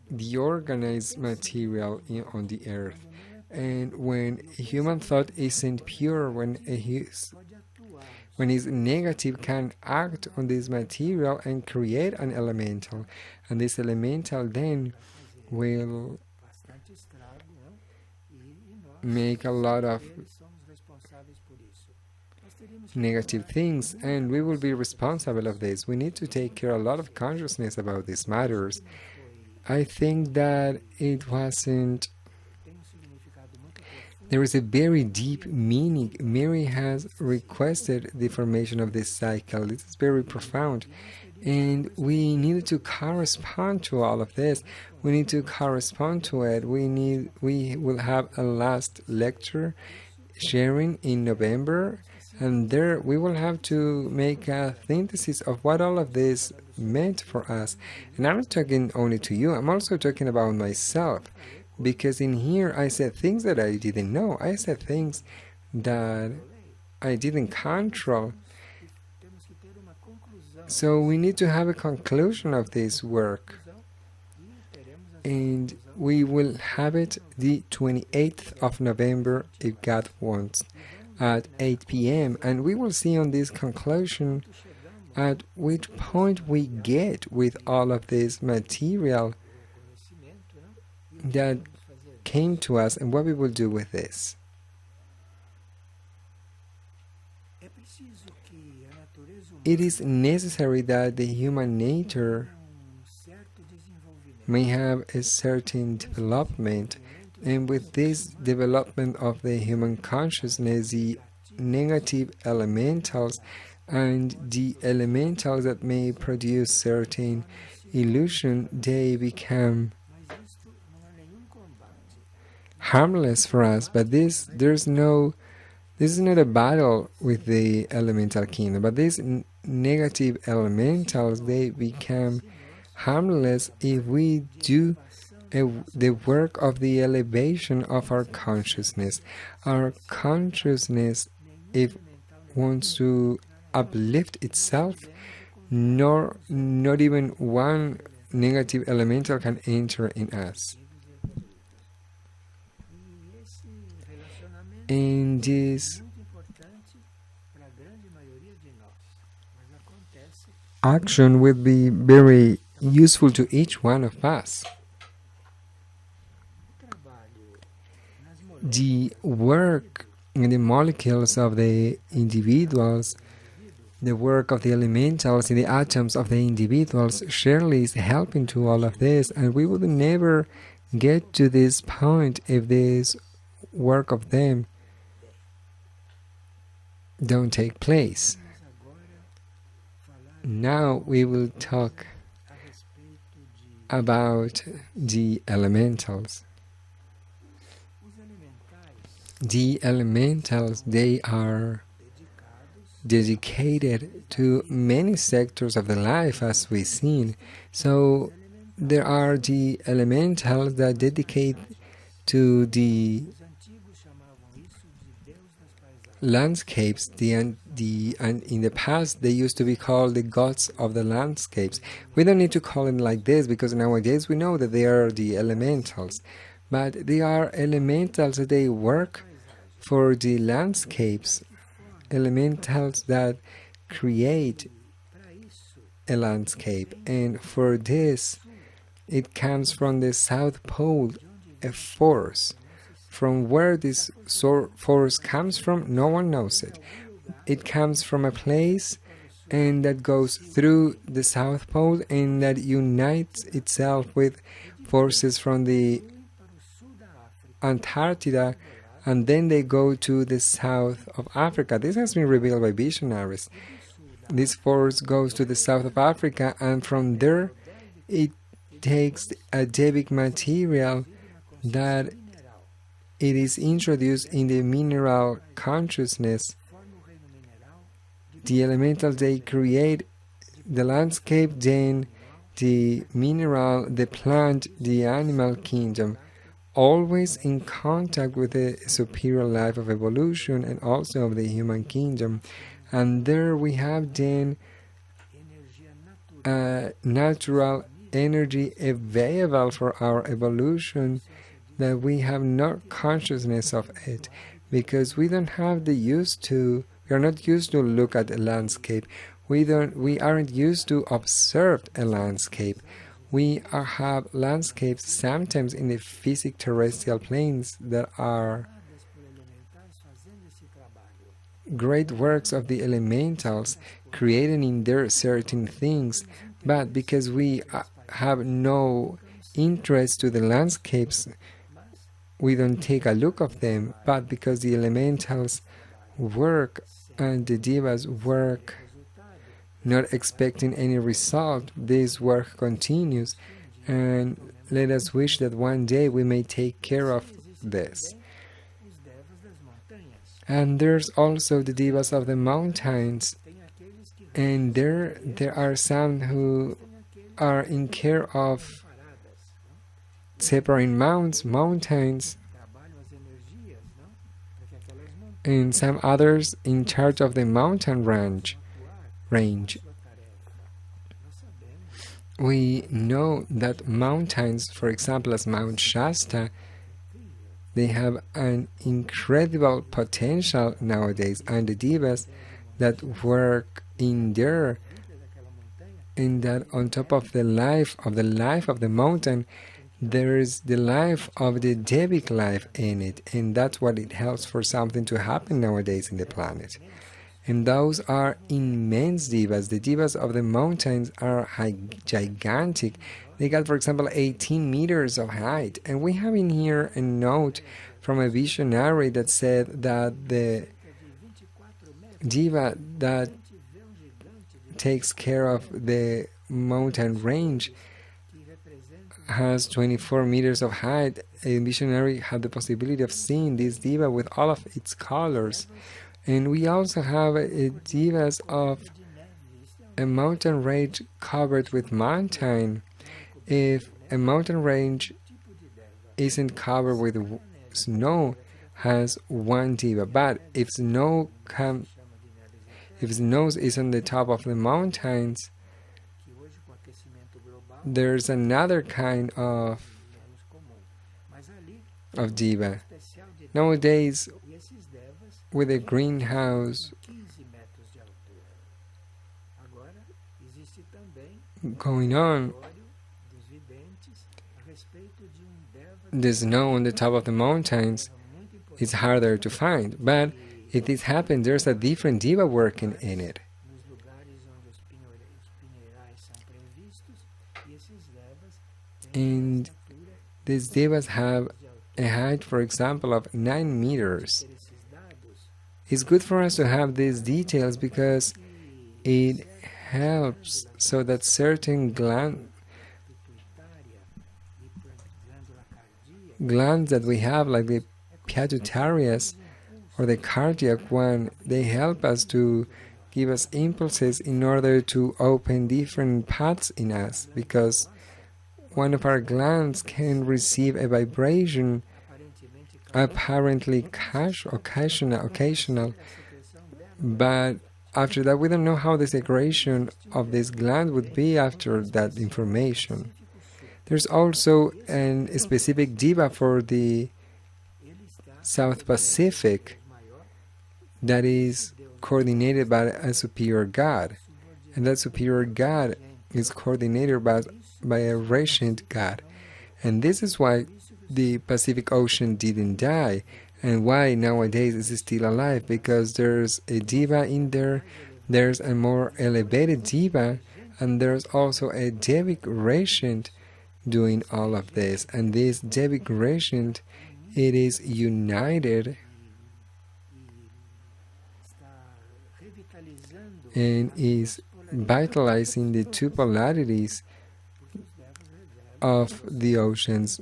the organized material on the earth. And when human thought isn't pure, when it's negative, can act on this material and create an elemental. And this elemental then will make a lot of negative things, and we will be responsible of this. We need to take care a lot of consciousness about these matters. I think that it wasn't. There is a very deep meaning. Mary has requested the formation of this cycle. This is very profound. And we need to correspond to all of this. We need to correspond to it. We will have a last lecture sharing in November. And there we will have to make a synthesis of what all of this meant for us. And I'm not talking only to you, I'm also talking about myself. Because in here I said things that I didn't know. I said things that I didn't control. So we need to have a conclusion of this work. And we will have it the 28th of November, if God wants, at 8 p.m. And we will see on this conclusion at which point we get with all of this material that came to us and what we will do with this. It is necessary that the human nature may have a certain development, and with this development of the human consciousness, the negative elementals and the elementals that may produce certain illusion, they become harmless for us. But this is not a battle with the elemental kingdom, but these negative elementals, they become harmless if we do the work of the elevation of our consciousness. Our consciousness, if wants to uplift itself, not even one negative elemental can enter in us. And this action will be very useful to each one of us. The work in the molecules of the individuals, the work of the elementals in the atoms of the individuals, surely is helping to all of this, and we would never get to this point if this work of them don't take place. Now we will talk about the elementals. The elementals, they are dedicated to many sectors of the life, as we've seen. So there are the elementals that dedicate to the landscapes, and in the past they used to be called the gods of the landscapes. We don't need to call them like this, because nowadays we know that they are the elementals, but they are elementals that they work for the landscapes, elementals that create a landscape. And for this, it comes from the South Pole, a force. From where this force comes from, no one knows it. it comes from a place and that goes through the South Pole and that unites itself with forces from the Antarctica, and then they go to the south of Africa. This has been revealed by visionaries. This force goes to the south of Africa, and from there it takes a Devic material that it is introduced in the mineral consciousness. The elementals, they create the landscape, then the mineral, the plant, the animal kingdom, always in contact with the superior life of evolution and also of the human kingdom. And there we have then a natural energy available for our evolution that we have no consciousness of it, because we don't have the we are not used to look at a landscape. We aren't used to observe a landscape. We have landscapes sometimes in the physical terrestrial planes that are great works of the elementals, creating in there certain things, but because we have no interest to the landscapes, we don't take a look of them. But because the elementals work and the devas work, not expecting any result, this work continues, and let us wish that one day we may take care of this. And there's also the devas of the mountains, and there are some who are in care of separating mountains, and some others in charge of the mountain range. We know that mountains, for example, as Mount Shasta, they have an incredible potential nowadays, and the devas that work in there, in that on top of the life of the mountain, there is the life of the Devic life in it, and that's what it helps for something to happen nowadays in the planet. And those are immense devas. The devas of the mountains are gigantic. They got, for example, 18 meters of height. And we have in here a note from a visionary that said that the diva that takes care of the mountain range has 24 meters of height. A visionary had the possibility of seeing this diva with all of its colors. And we also have divas of a mountain range covered with mountain. If a mountain range isn't covered with snow, has one diva. But if snow is on the top of the mountains, there's another kind of diva. Nowadays, with a greenhouse going on, the snow on the top of the mountains is harder to find. But if this happens, there's a different diva working in it. And these divas have a height, for example, of 9 meters. It's good for us to have these details because it helps so that certain glands that we have, like the pituitarius or the cardiac one, they help us to give us impulses in order to open different paths in us, because one of our glands can receive a vibration apparently occasional, but after that we don't know how the secretion of this gland would be after that information. There's also a specific diva for the South Pacific that is coordinated by a superior god, and that superior god is coordinated by a regent god, and this is why the Pacific Ocean didn't die, And why nowadays is it still alive? Because there's a diva in there, there's a more elevated diva, and there's also a Devic regent doing all of this. And this Devic regent, it is united and is vitalizing the two polarities of the oceans,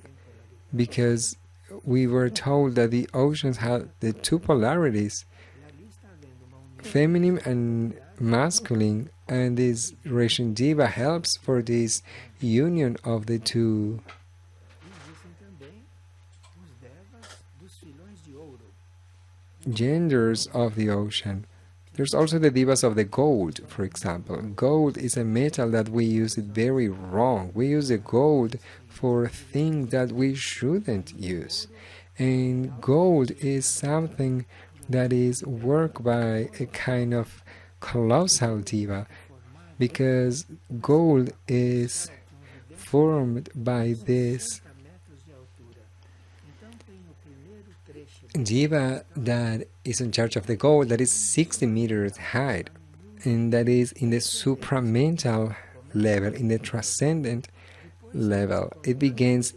because we were told that the oceans had the two polarities, feminine and masculine, and this regent diva helps for this union of the two genders of the ocean. There's also the divas of the gold, for example. Gold is a metal that we use it very wrong. We use the gold for things that we shouldn't use. And gold is something that is worked by a kind of colossal diva, because gold is formed by this diva that is in charge of the gold, that is 60 meters high, and that is in the supramental level, in the transcendent level. It begins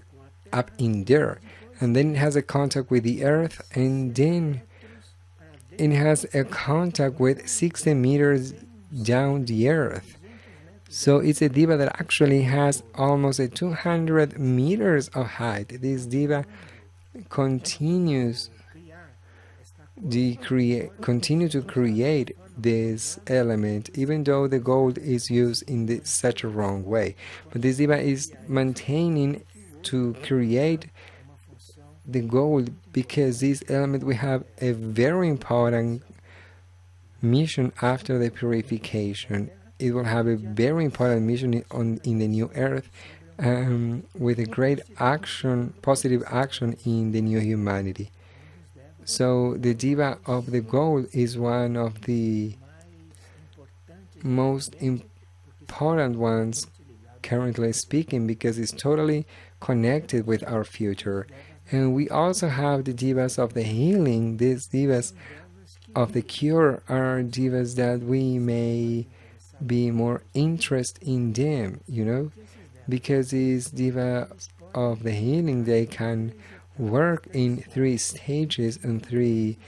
up in there, and then it has a contact with the earth, and then it has a contact with 60 meters down the earth. So it's a diva that actually has almost a 200 meters of height. This diva continues continue to create this element, even though the gold is used in such a wrong way. But this diva is maintaining to create the gold, because this element we have a very important mission after the purification. It will have a very important mission in the new earth, with a great action, positive action in the new humanity. So the diva of the gold is one of the most important ones, currently speaking, because it's totally connected with our future. And we also have the divas of the healing. These divas of the cure are divas that we may be more interested in them, because these divas of the healing, they can work in 3 stages and 3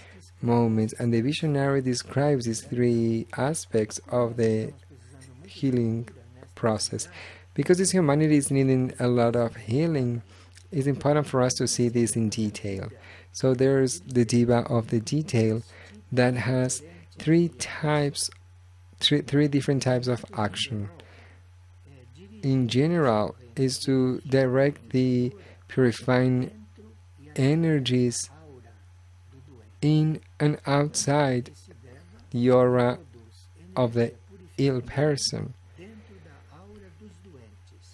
moments, and the visionary describes these 3 aspects of the healing process. Because this humanity is needing a lot of healing, it's important for us to see this in detail. So there's the diva of the detail that has 3 different types of action. In general, is to direct the purifying energies in and outside the aura of the ill person.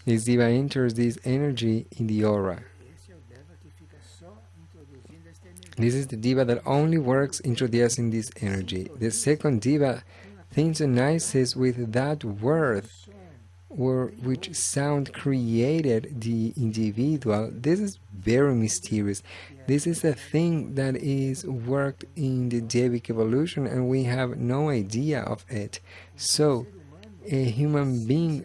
This diva enters this energy in the aura. This is the diva that only works introducing this energy. The second diva synchronizes with that word which sound created the individual. This is very mysterious. This is a thing that is worked in the Devic evolution, and we have no idea of it. So a human being,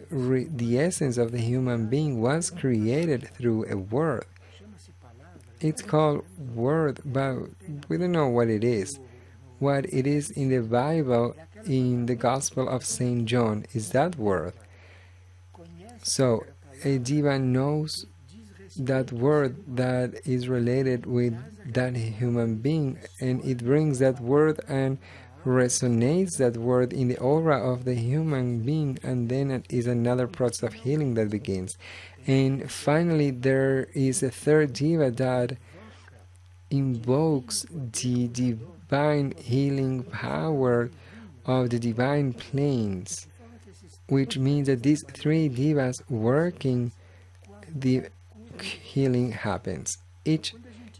the essence of the human being was created through a word. It's called word, but we don't know what it is. What it is in the Bible, in the Gospel of St. John, is that word. So a diva knows that word that is related with that human being, and it brings that word and resonates that word in the aura of the human being, and then it is another process of healing that begins. And finally, there is a third diva that invokes the divine healing power of the divine planes, which means that these 3 divas working, the healing happens. Each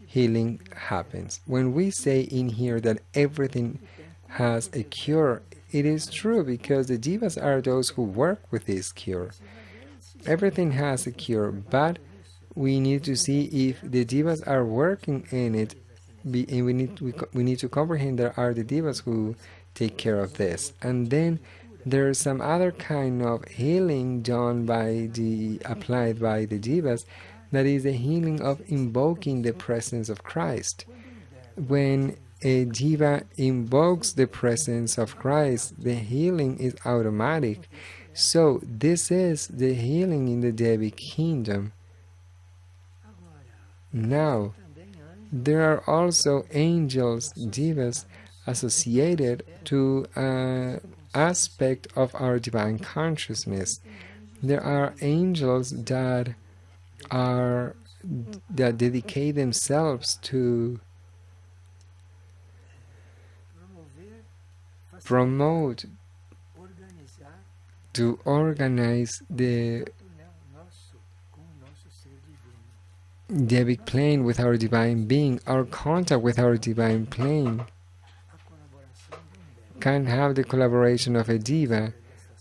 healing happens. When we say in here that everything has a cure, it is true, because the divas are those who work with this cure. Everything has a cure, but we need to see if the divas are working in it and we need to comprehend there are the Devas who take care of this. And then there's some other kind of healing done by applied by the Devas, that is the healing of invoking the presence of Christ. When a Deva invokes the presence of Christ, the healing is automatic. So this is the healing in the Devic kingdom. Now, there are also angels, Devas, associated to an aspect of our divine consciousness. There are angels that dedicate themselves to promote, to organize the Devic plane with our divine being. Our contact with our divine plane can have the collaboration of a Deva.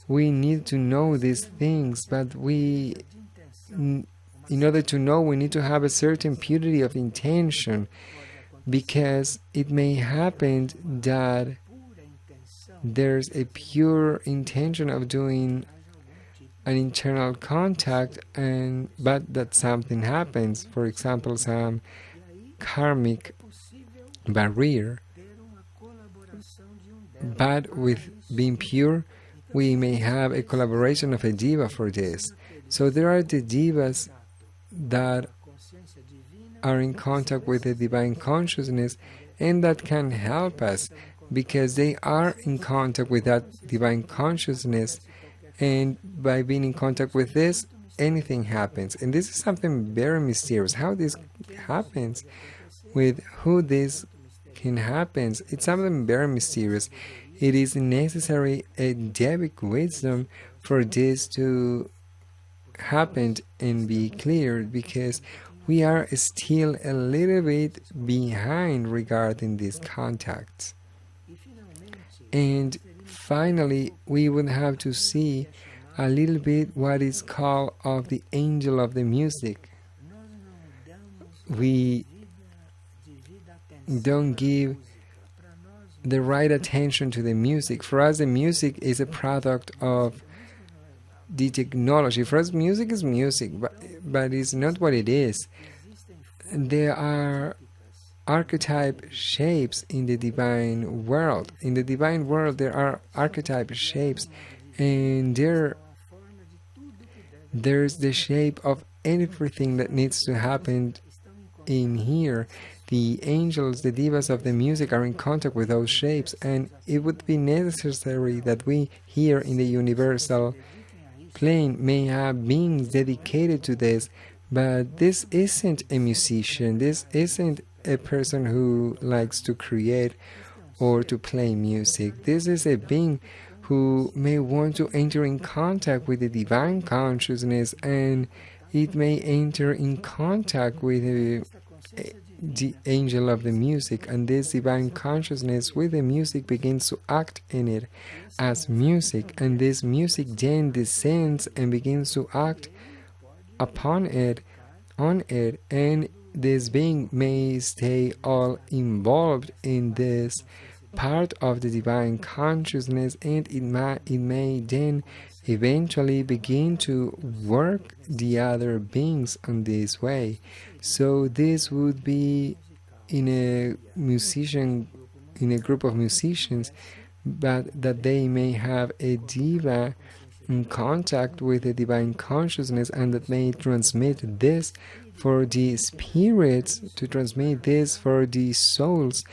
We need to know these things, but in order to know, we need to have a certain purity of intention, because it may happen that there's a pure intention of doing an internal contact, but that something happens, for example, some karmic barrier. But with being pure, we may have a collaboration of a Deva for this. So there are the Devas that are in contact with the divine consciousness, and that can help us because they are in contact with that divine consciousness, and by being in contact with this, anything happens. And this is something very mysterious. How this happens, with who this can happen, it's something very mysterious. It is necessary a Devic wisdom for this to happen and be cleared, because we are still a little bit behind regarding these contacts. And finally, we would have to see a little bit what is called of the angel of the music. We don't give the right attention to the music. For us, the music is a product of the technology. For us, music is music, but it's not what it is. There are archetype shapes in the divine world. In the divine world, there are archetype shapes, and there's the shape of everything that needs to happen in here. The angels, the Devas of the music are in contact with those shapes, and it would be necessary that we here in the universal plane may have beings dedicated to this, but this isn't a musician, this isn't a person who likes to create or to play music. This is a being who may want to enter in contact with the divine consciousness, and it may enter in contact with the angel of the music, and this divine consciousness with the music begins to act in it as music, and this music then descends and begins to act upon it, on it, and this being may stay all involved in this part of the divine consciousness, and it may then eventually begin to work the other beings on this way. So this would be in a group of musicians, but that they may have a Deva in contact with the divine consciousness, and that may transmit this for the spirits, to transmit this for the souls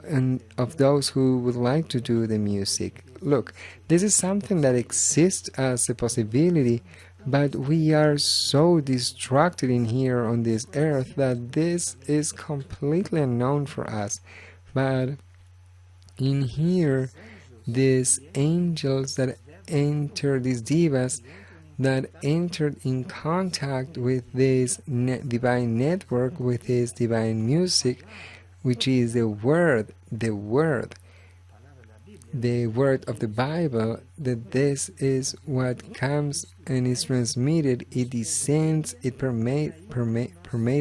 and of those who would like to do the music. Look, this is something that exists as a possibility, but we are so distracted in here on this earth that this is completely unknown for us. But in here, these angels that enter, these Devas that entered in contact with this divine network, with this divine music, which is the word of the Bible, that this is what comes and is transmitted. It descends, it permeates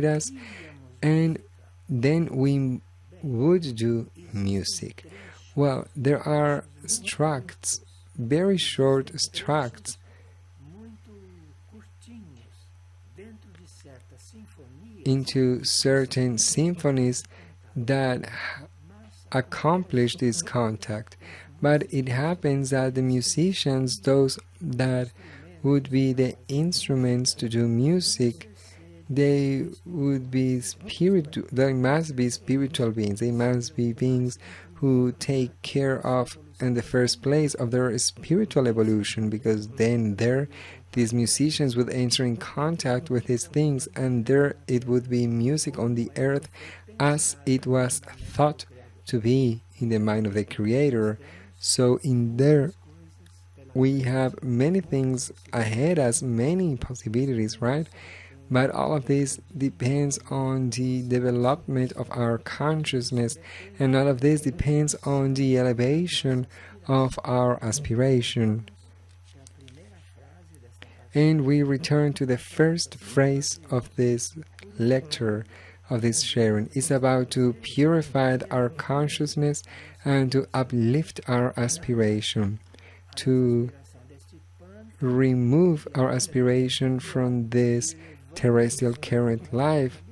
us, and then we would do music? Well, there are extracts, very short extracts into certain symphonies that accomplish this contact. But it happens that the musicians, those that would be the instruments to do music, they would be they must be spiritual beings. They must be beings who take care of, in the first place, of their spiritual evolution, because then there these musicians would enter in contact with these things, and there it would be music on the earth as it was thought to be in the mind of the Creator. So in there we have many things ahead us, many possibilities, right? But all of this depends on the development of our consciousness, and all of this depends on the elevation of our aspiration. And we return to the first phrase of this lecture, of this sharing. It's about to purify our consciousness and to uplift our aspiration, to remove our aspiration from this terrestrial current life,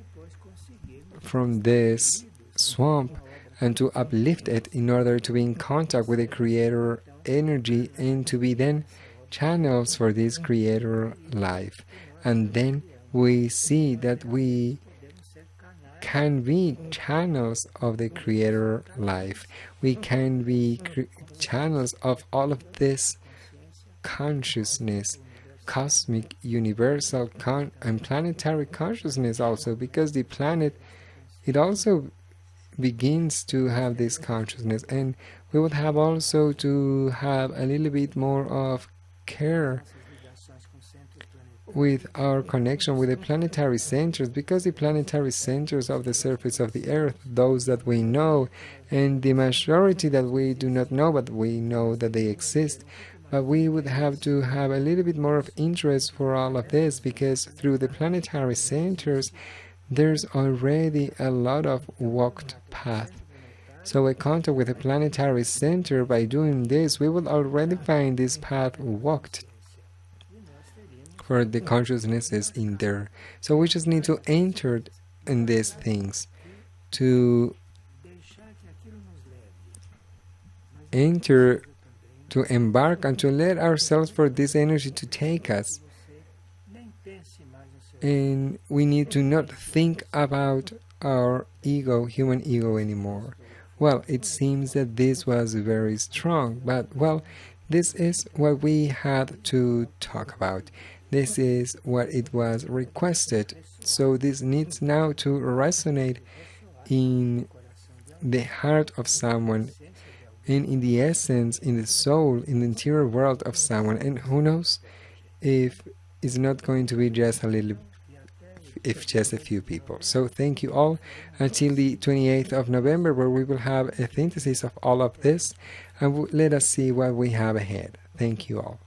from this swamp, and to uplift it in order to be in contact with the Creator energy and to be then channels for this Creator life. And then we see that we can be channels of the Creator life. We can be channels of all of this consciousness, cosmic, universal, and planetary consciousness also, because the planet, it also begins to have this consciousness, and we would have also to have a little bit more of care with our connection with the planetary centers, because the planetary centers of the surface of the earth, those that we know, and the majority that we do not know, but we know that they exist. But we would have to have a little bit more of interest for all of this, because through the planetary centers there's already a lot of walked path. So a contact with a planetary center, by doing this, we will already find this path walked, for the consciousness is in there. So we just need to enter in these things, to enter, to embark, and to let ourselves for this energy to take us. And we need to not think about our ego, human ego, anymore. Well, it seems that this was very strong, but well, this is what we had to talk about. This is what it was requested. So this needs now to resonate in the heart of someone, and in the essence, in the soul, in the interior world of someone. And who knows if it's not going to be just a little, if just a few people. So thank you all until the 28th of November, where we will have a synthesis of all of this, and let us see what we have ahead. Thank you all.